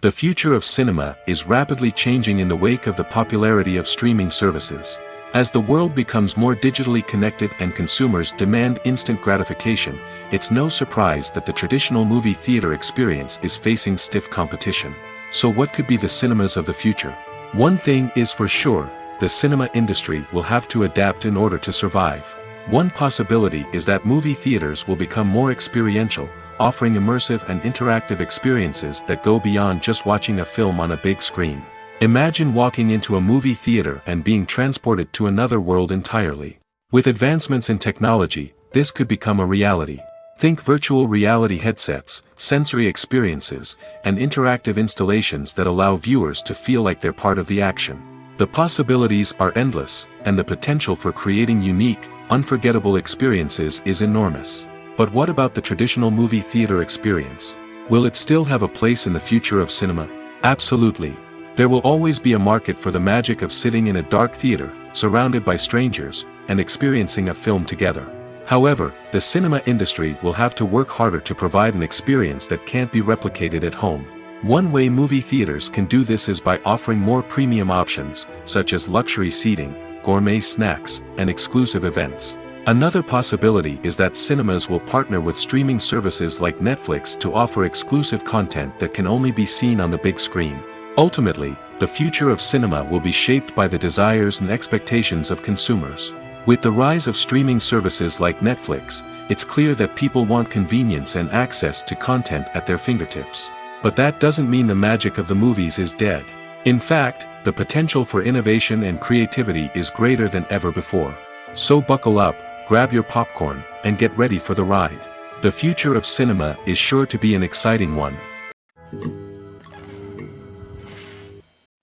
The future of cinema is rapidly changing in the wake of the popularity of streaming services. As the world becomes more digitally connected and consumers demand instant gratification, it's no surprise that the traditional movie theater experience is facing stiff competition. So what could be the cinemas of the future? One thing is for sure, the cinema industry will have to adapt in order to survive. One possibility is that movie theaters will become more experiential, offering immersive and interactive experiences that go beyond just watching a film on a big screen. Imagine walking into a movie theater and being transported to another world entirely. With advancements in technology, this could become a reality. Think virtual reality headsets, sensory experiences, and interactive installations that allow viewers to feel like they're part of the action. The possibilities are endless, and the potential for creating unique, unforgettable experiences is enormous. But what about the traditional movie theater experience? Will it still have a place in the future of cinema? Absolutely. There will always be a market for the magic of sitting in a dark theater, surrounded by strangers, and experiencing a film together. However, the cinema industry will have to work harder to provide an experience that can't be replicated at home. One way movie theaters can do this is by offering more premium options, such as luxury seating, gourmet snacks, and exclusive events. Another possibility is that cinemas will partner with streaming services like Netflix to offer exclusive content that can only be seen on the big screen. Ultimately, the future of cinema will be shaped by the desires and expectations of consumers. With the rise of streaming services like Netflix, it's clear that people want convenience and access to content at their fingertips. But that doesn't mean the magic of the movies is dead. In fact, the potential for innovation and creativity is greater than ever before. So buckle up, grab your popcorn, and get ready for the ride. The future of cinema is sure to be an exciting one.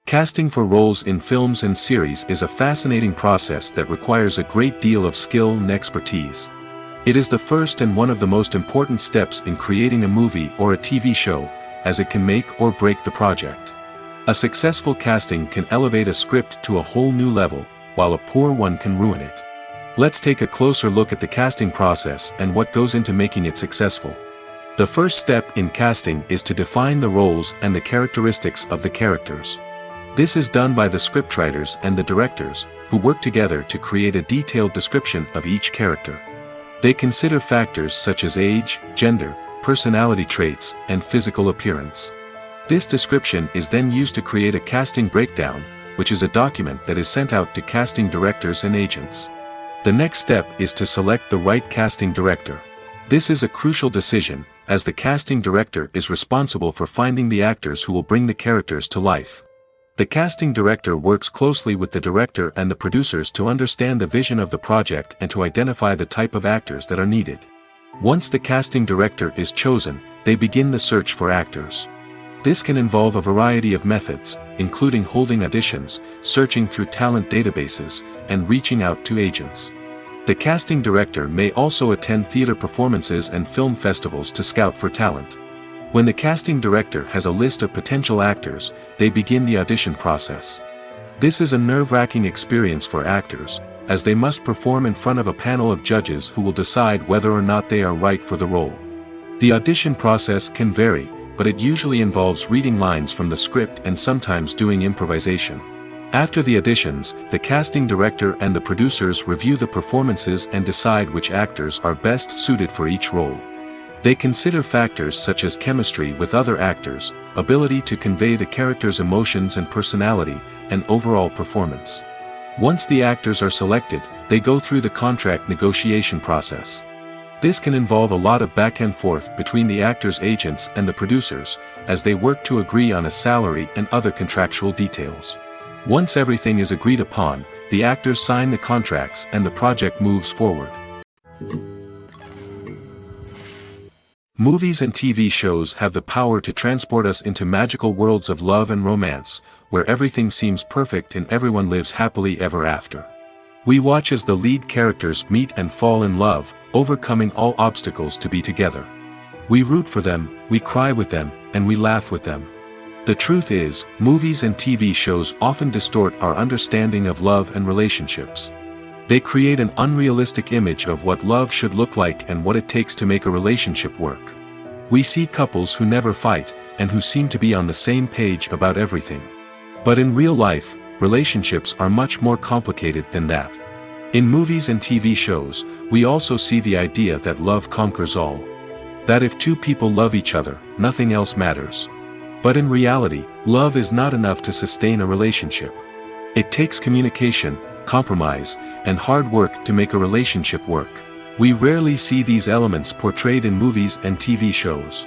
Casting for roles in films and series is a fascinating process that requires a great deal of skill and expertise. It is the first and one of the most important steps in creating a movie or a TV show, as it can make or break the project. A successful casting can elevate a script to a whole new level, while a poor one can ruin it. Let's take a closer look at the casting process and what goes into making it successful. The first step in casting is to define the roles and the characteristics of the characters. This is done by the scriptwriters and the directors, who work together to create a detailed description of each character. They consider factors such as age, gender, personality traits, and physical appearance. This description is then used to create a casting breakdown, which is a document that is sent out to casting directors and agents. The next step is to select the right casting director. This is a crucial decision, as the casting director is responsible for finding the actors who will bring the characters to life. The casting director works closely with the director and the producers to understand the vision of the project and to identify the type of actors that are needed. Once the casting director is chosen, they begin the search for actors. This can involve a variety of methods, including holding auditions, searching through talent databases, and reaching out to agents. The casting director may also attend theater performances and film festivals to scout for talent. When the casting director has a list of potential actors, they begin the audition process. This is a nerve-wracking experience for actors, as they must perform in front of a panel of judges who will decide whether or not they are right for the role. The audition process can vary, but it usually involves reading lines from the script and sometimes doing improvisation. After the auditions, the casting director and the producers review the performances and decide which actors are best suited for each role. They consider factors such as chemistry with other actors, ability to convey the character's emotions and personality, and overall performance. Once the actors are selected, they go through the contract negotiation process. This can involve a lot of back and forth between the actors' agents and the producers, as they work to agree on a salary and other contractual details. Once everything is agreed upon, the actors sign the contracts and the project moves forward. Movies and TV shows have the power to transport us into magical worlds of love and romance, where everything seems perfect and everyone lives happily ever after. We watch as the lead characters meet and fall in love, overcoming all obstacles to be together. We root for them, we cry with them, and we laugh with them. The truth is, movies and TV shows often distort our understanding of love and relationships. They create an unrealistic image of what love should look like and what it takes to make a relationship work. We see couples who never fight, and who seem to be on the same page about everything. But in real life, relationships are much more complicated than that. In movies and TV shows, we also see the idea that love conquers all. That if two people love each other, nothing else matters. But in reality, love is not enough to sustain a relationship. It takes communication, compromise, and hard work to make a relationship work. We rarely see these elements portrayed in movies and TV shows.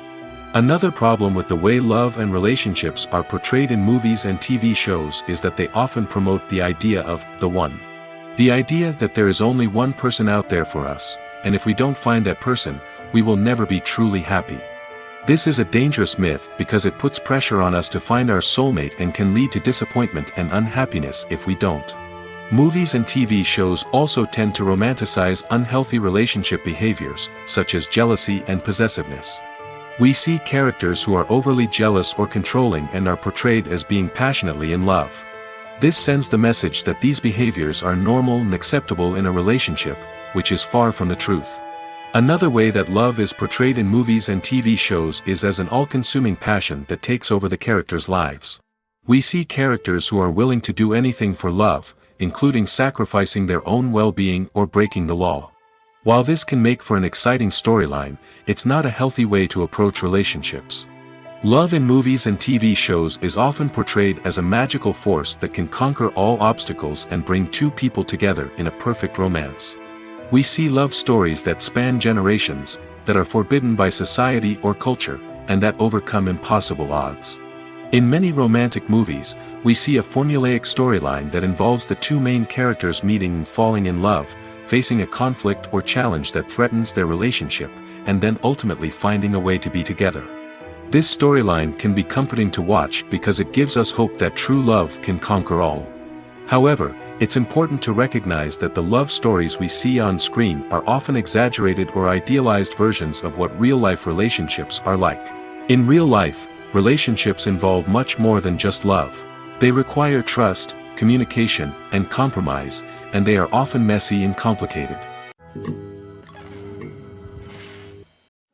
Another problem with the way love and relationships are portrayed in movies and TV shows is that they often promote the idea of the one. The idea that there is only one person out there for us, and if we don't find that person, we will never be truly happy. This is a dangerous myth because it puts pressure on us to find our soulmate and can lead to disappointment and unhappiness if we don't. Movies and TV shows also tend to romanticize unhealthy relationship behaviors, such as jealousy and possessiveness. We see characters who are overly jealous or controlling and are portrayed as being passionately in love. This sends the message that these behaviors are normal and acceptable in a relationship, which is far from the truth. Another way that love is portrayed in movies and TV shows is as an all-consuming passion that takes over the characters' lives. We see characters who are willing to do anything for love, including sacrificing their own well-being or breaking the law. While this can make for an exciting storyline, it's not a healthy way to approach relationships. Love in movies and TV shows is often portrayed as a magical force that can conquer all obstacles and bring two people together in a perfect romance. We see love stories that span generations, that are forbidden by society or culture, and that overcome impossible odds. In many romantic movies, we see a formulaic storyline that involves the two main characters meeting and falling in love, facing a conflict or challenge that threatens their relationship, and then ultimately finding a way to be together. This storyline can be comforting to watch because it gives us hope that true love can conquer all. However, it's important to recognize that the love stories we see on screen are often exaggerated or idealized versions of what real-life relationships are like. In real life, relationships involve much more than just love. They require trust, communication, and compromise, and they are often messy and complicated.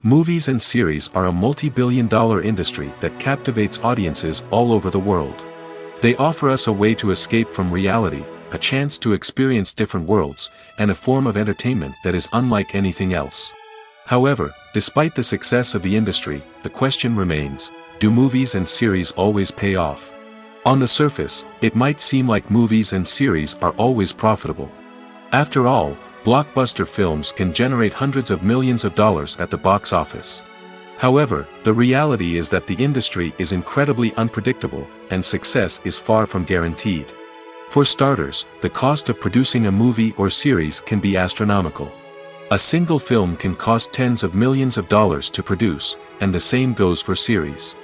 Movies and series are a multi-billion-dollar industry that captivates audiences all over the world. They offer us a way to escape from reality, a chance to experience different worlds, and a form of entertainment that is unlike anything else. However, despite the success of the industry, the question remains, do movies and series always pay off? On the surface, it might seem like movies and series are always profitable. After all, blockbuster films can generate hundreds of millions of dollars at the box office. However, the reality is that the industry is incredibly unpredictable, and success is far from guaranteed. For starters, the cost of producing a movie or series can be astronomical. A single film can cost tens of millions of dollars to produce, and the same goes for series.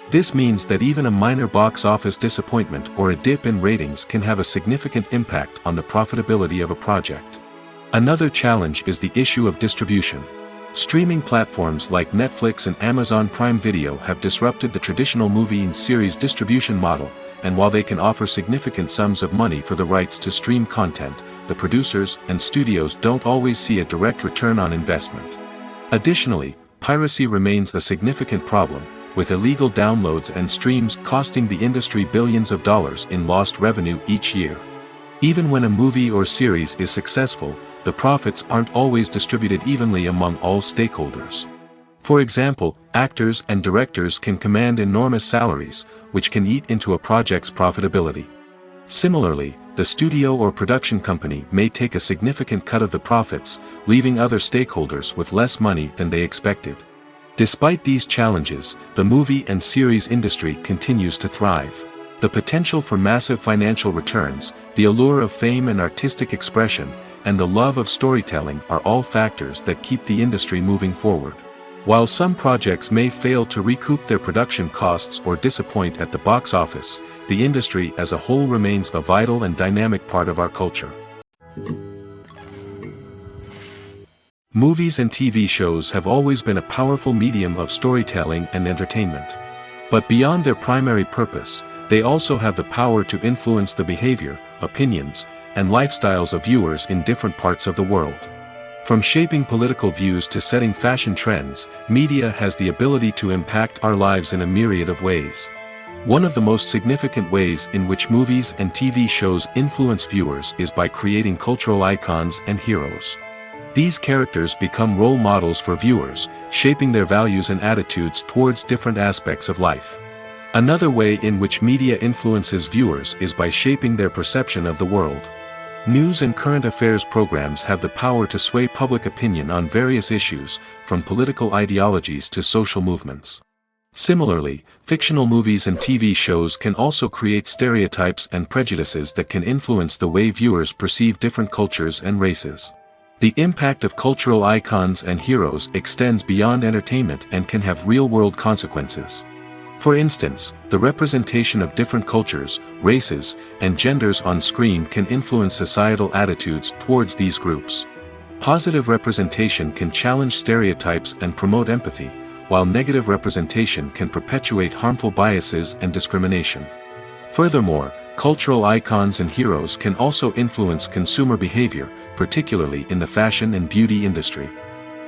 This means that even a minor box office disappointment or a dip in ratings can have a significant impact on the profitability of a project. Another challenge is the issue of distribution. Streaming platforms like Netflix and Amazon Prime Video have disrupted the traditional movie and series distribution model, and while they can offer significant sums of money for the rights to stream content, the producers and studios don't always see a direct return on investment. Additionally, piracy remains a significant problem, with illegal downloads and streams costing the industry billions of dollars in lost revenue each year. Even when a movie or series is successful, the profits aren't always distributed evenly among all stakeholders. For example, actors and directors can command enormous salaries, which can eat into a project's profitability. Similarly, the studio or production company may take a significant cut of the profits, leaving other stakeholders with less money than they expected. Despite these challenges, the movie and series industry continues to thrive. The potential for massive financial returns, the allure of fame and artistic expression, and the love of storytelling are all factors that keep the industry moving forward. While some projects may fail to recoup their production costs or disappoint at the box office, the industry as a whole remains a vital and dynamic part of our culture. Movies and TV shows have always been a powerful medium of storytelling and entertainment. But beyond their primary purpose, they also have the power to influence the behavior, opinions, and lifestyles of viewers in different parts of the world. From shaping political views to setting fashion trends, media has the ability to impact our lives in a myriad of ways. One of the most significant ways in which movies and TV shows influence viewers is by creating cultural icons and heroes. These characters become role models for viewers, shaping their values and attitudes towards different aspects of life. Another way in which media influences viewers is by shaping their perception of the world. News and current affairs programs have the power to sway public opinion on various issues, from political ideologies to social movements. Similarly, fictional movies and TV shows can also create stereotypes and prejudices that can influence the way viewers perceive different cultures and races. The impact of cultural icons and heroes extends beyond entertainment and can have real-world consequences. For instance, the representation of different cultures, races, and genders on screen can influence societal attitudes towards these groups. Positive representation can challenge stereotypes and promote empathy, while negative representation can perpetuate harmful biases and discrimination. Furthermore, cultural icons and heroes can also influence consumer behavior, particularly in the fashion and beauty industry.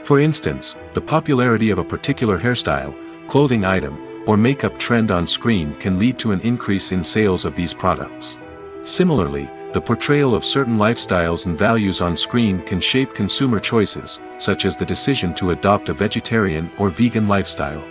For instance, the popularity of a particular hairstyle, clothing item, or makeup trend on screen can lead to an increase in sales of these products. Similarly, the portrayal of certain lifestyles and values on screen can shape consumer choices, such as the decision to adopt a vegetarian or vegan lifestyle.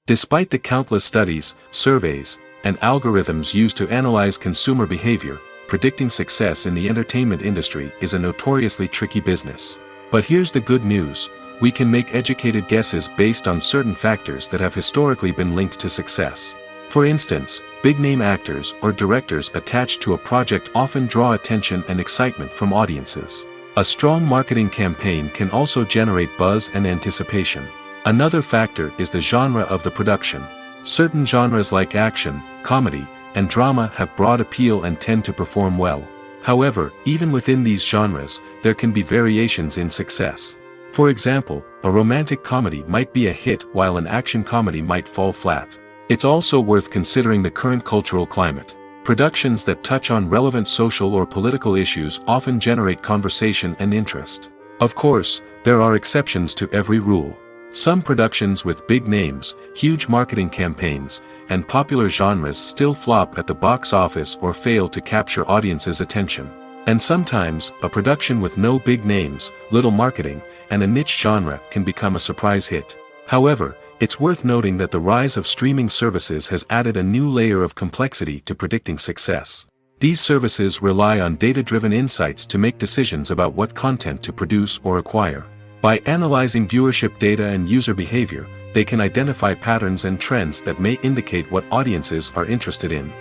Despite the countless studies, surveys, and algorithms used to analyze consumer behavior, predicting success in the entertainment industry is a notoriously tricky business. But here's the good news: we can make educated guesses based on certain factors that have historically been linked to success. For instance, big-name actors or directors attached to a project often draw attention and excitement from audiences. A strong marketing campaign can also generate buzz and anticipation. Another factor is the genre of the production. Certain genres like action, comedy, and drama have broad appeal and tend to perform well. However, even within these genres, there can be variations in success. For example, a romantic comedy might be a hit while an action comedy might fall flat. It's also worth considering the current cultural climate. Productions that touch on relevant social or political issues often generate conversation and interest. Of course, there are exceptions to every rule. Some productions with big names, huge marketing campaigns, and popular genres still flop at the box office or fail to capture audiences' attention. And sometimes, a production with no big names, little marketing, and a niche genre can become a surprise hit. However, it's worth noting that the rise of streaming services has added a new layer of complexity to predicting success. These services rely on data-driven insights to make decisions about what content to produce or acquire. By analyzing viewership data and user behavior, they can identify patterns and trends that may indicate what audiences are interested in.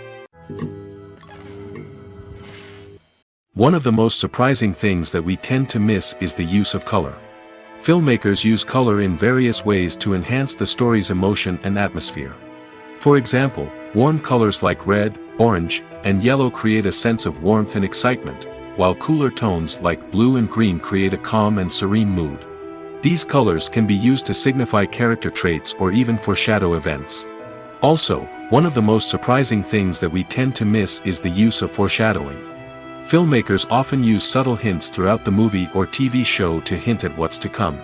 One of the most surprising things that we tend to miss is the use of color. Filmmakers use color in various ways to enhance the story's emotion and atmosphere. For example, warm colors like red, orange, and yellow create a sense of warmth and excitement, while cooler tones like blue and green create a calm and serene mood. These colors can be used to signify character traits or even foreshadow events. Also, one of the most surprising things that we tend to miss is the use of foreshadowing. Filmmakers often use subtle hints throughout the movie or TV show to hint at what's to come.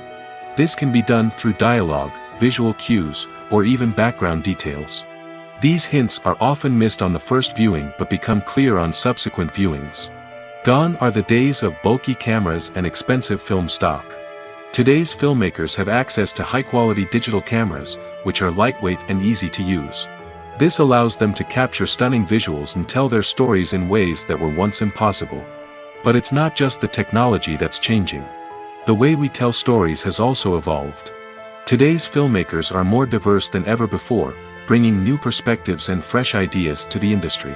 This can be done through dialogue, visual cues, or even background details. These hints are often missed on the first viewing but become clear on subsequent viewings. Gone are the days of bulky cameras and expensive film stock. Today's filmmakers have access to high-quality digital cameras, which are lightweight and easy to use. This allows them to capture stunning visuals and tell their stories in ways that were once impossible. But it's not just the technology that's changing. The way we tell stories has also evolved. Today's filmmakers are more diverse than ever before, bringing new perspectives and fresh ideas to the industry.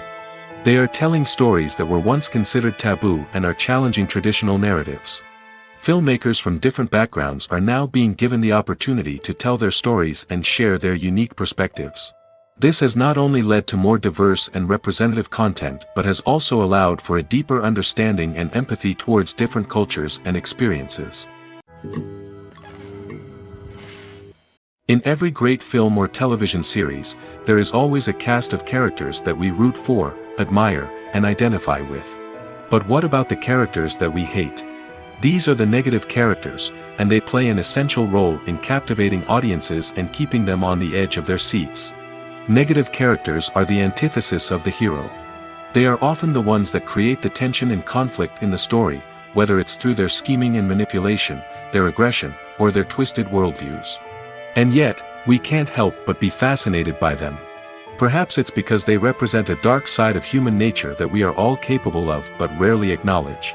They are telling stories that were once considered taboo and are challenging traditional narratives. Filmmakers from different backgrounds are now being given the opportunity to tell their stories and share their unique perspectives. This has not only led to more diverse and representative content but has also allowed for a deeper understanding and empathy towards different cultures and experiences. In every great film or television series, there is always a cast of characters that we root for, admire, and identify with. But what about the characters that we hate? These are the negative characters, and they play an essential role in captivating audiences and keeping them on the edge of their seats. Negative characters are the antithesis of the hero. They are often the ones that create the tension and conflict in the story, whether it's through their scheming and manipulation, their aggression, or their twisted worldviews. And yet, we can't help but be fascinated by them. Perhaps it's because they represent a dark side of human nature that we are all capable of but rarely acknowledge.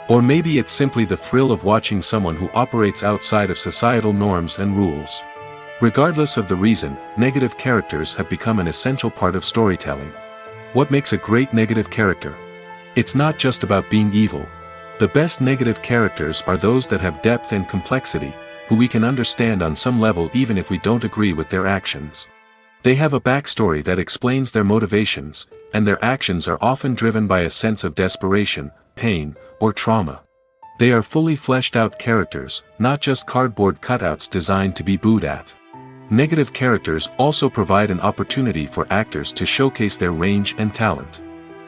Or maybe it's simply the thrill of watching someone who operates outside of societal norms and rules. Regardless of the reason, negative characters have become an essential part of storytelling. What makes a great negative character? It's not just about being evil. The best negative characters are those that have depth and complexity, who we can understand on some level even if we don't agree with their actions. They have a backstory that explains their motivations, and their actions are often driven by a sense of desperation, pain, or trauma. They are fully fleshed out characters, not just cardboard cutouts designed to be booed at. Negative characters also provide an opportunity for actors to showcase their range and talent.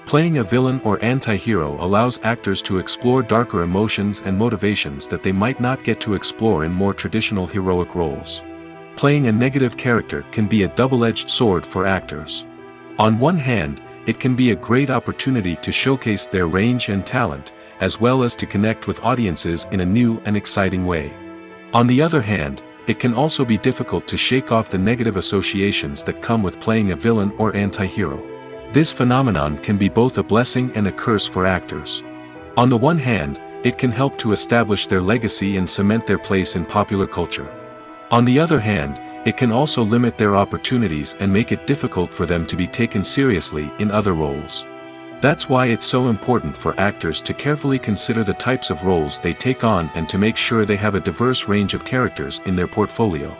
Playing a villain or anti-hero allows actors to explore darker emotions and motivations that they might not get to explore in more traditional heroic roles. Playing a negative character can be a double-edged sword for actors. On one hand, it can be a great opportunity to showcase their range and talent, as well as to connect with audiences in a new and exciting way. On the other hand, it can also be difficult to shake off the negative associations that come with playing a villain or anti-hero. This phenomenon can be both a blessing and a curse for actors. On the one hand, it can help to establish their legacy and cement their place in popular culture. On the other hand, it can also limit their opportunities and make it difficult for them to be taken seriously in other roles. That's why it's so important for actors to carefully consider the types of roles they take on and to make sure they have a diverse range of characters in their portfolio.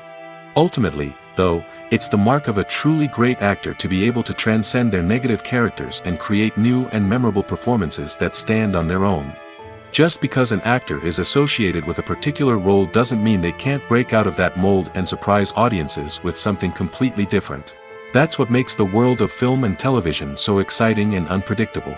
Ultimately, though, it's the mark of a truly great actor to be able to transcend their negative characters and create new and memorable performances that stand on their own. Just because an actor is associated with a particular role doesn't mean they can't break out of that mold and surprise audiences with something completely different. That's what makes the world of film and television so exciting and unpredictable.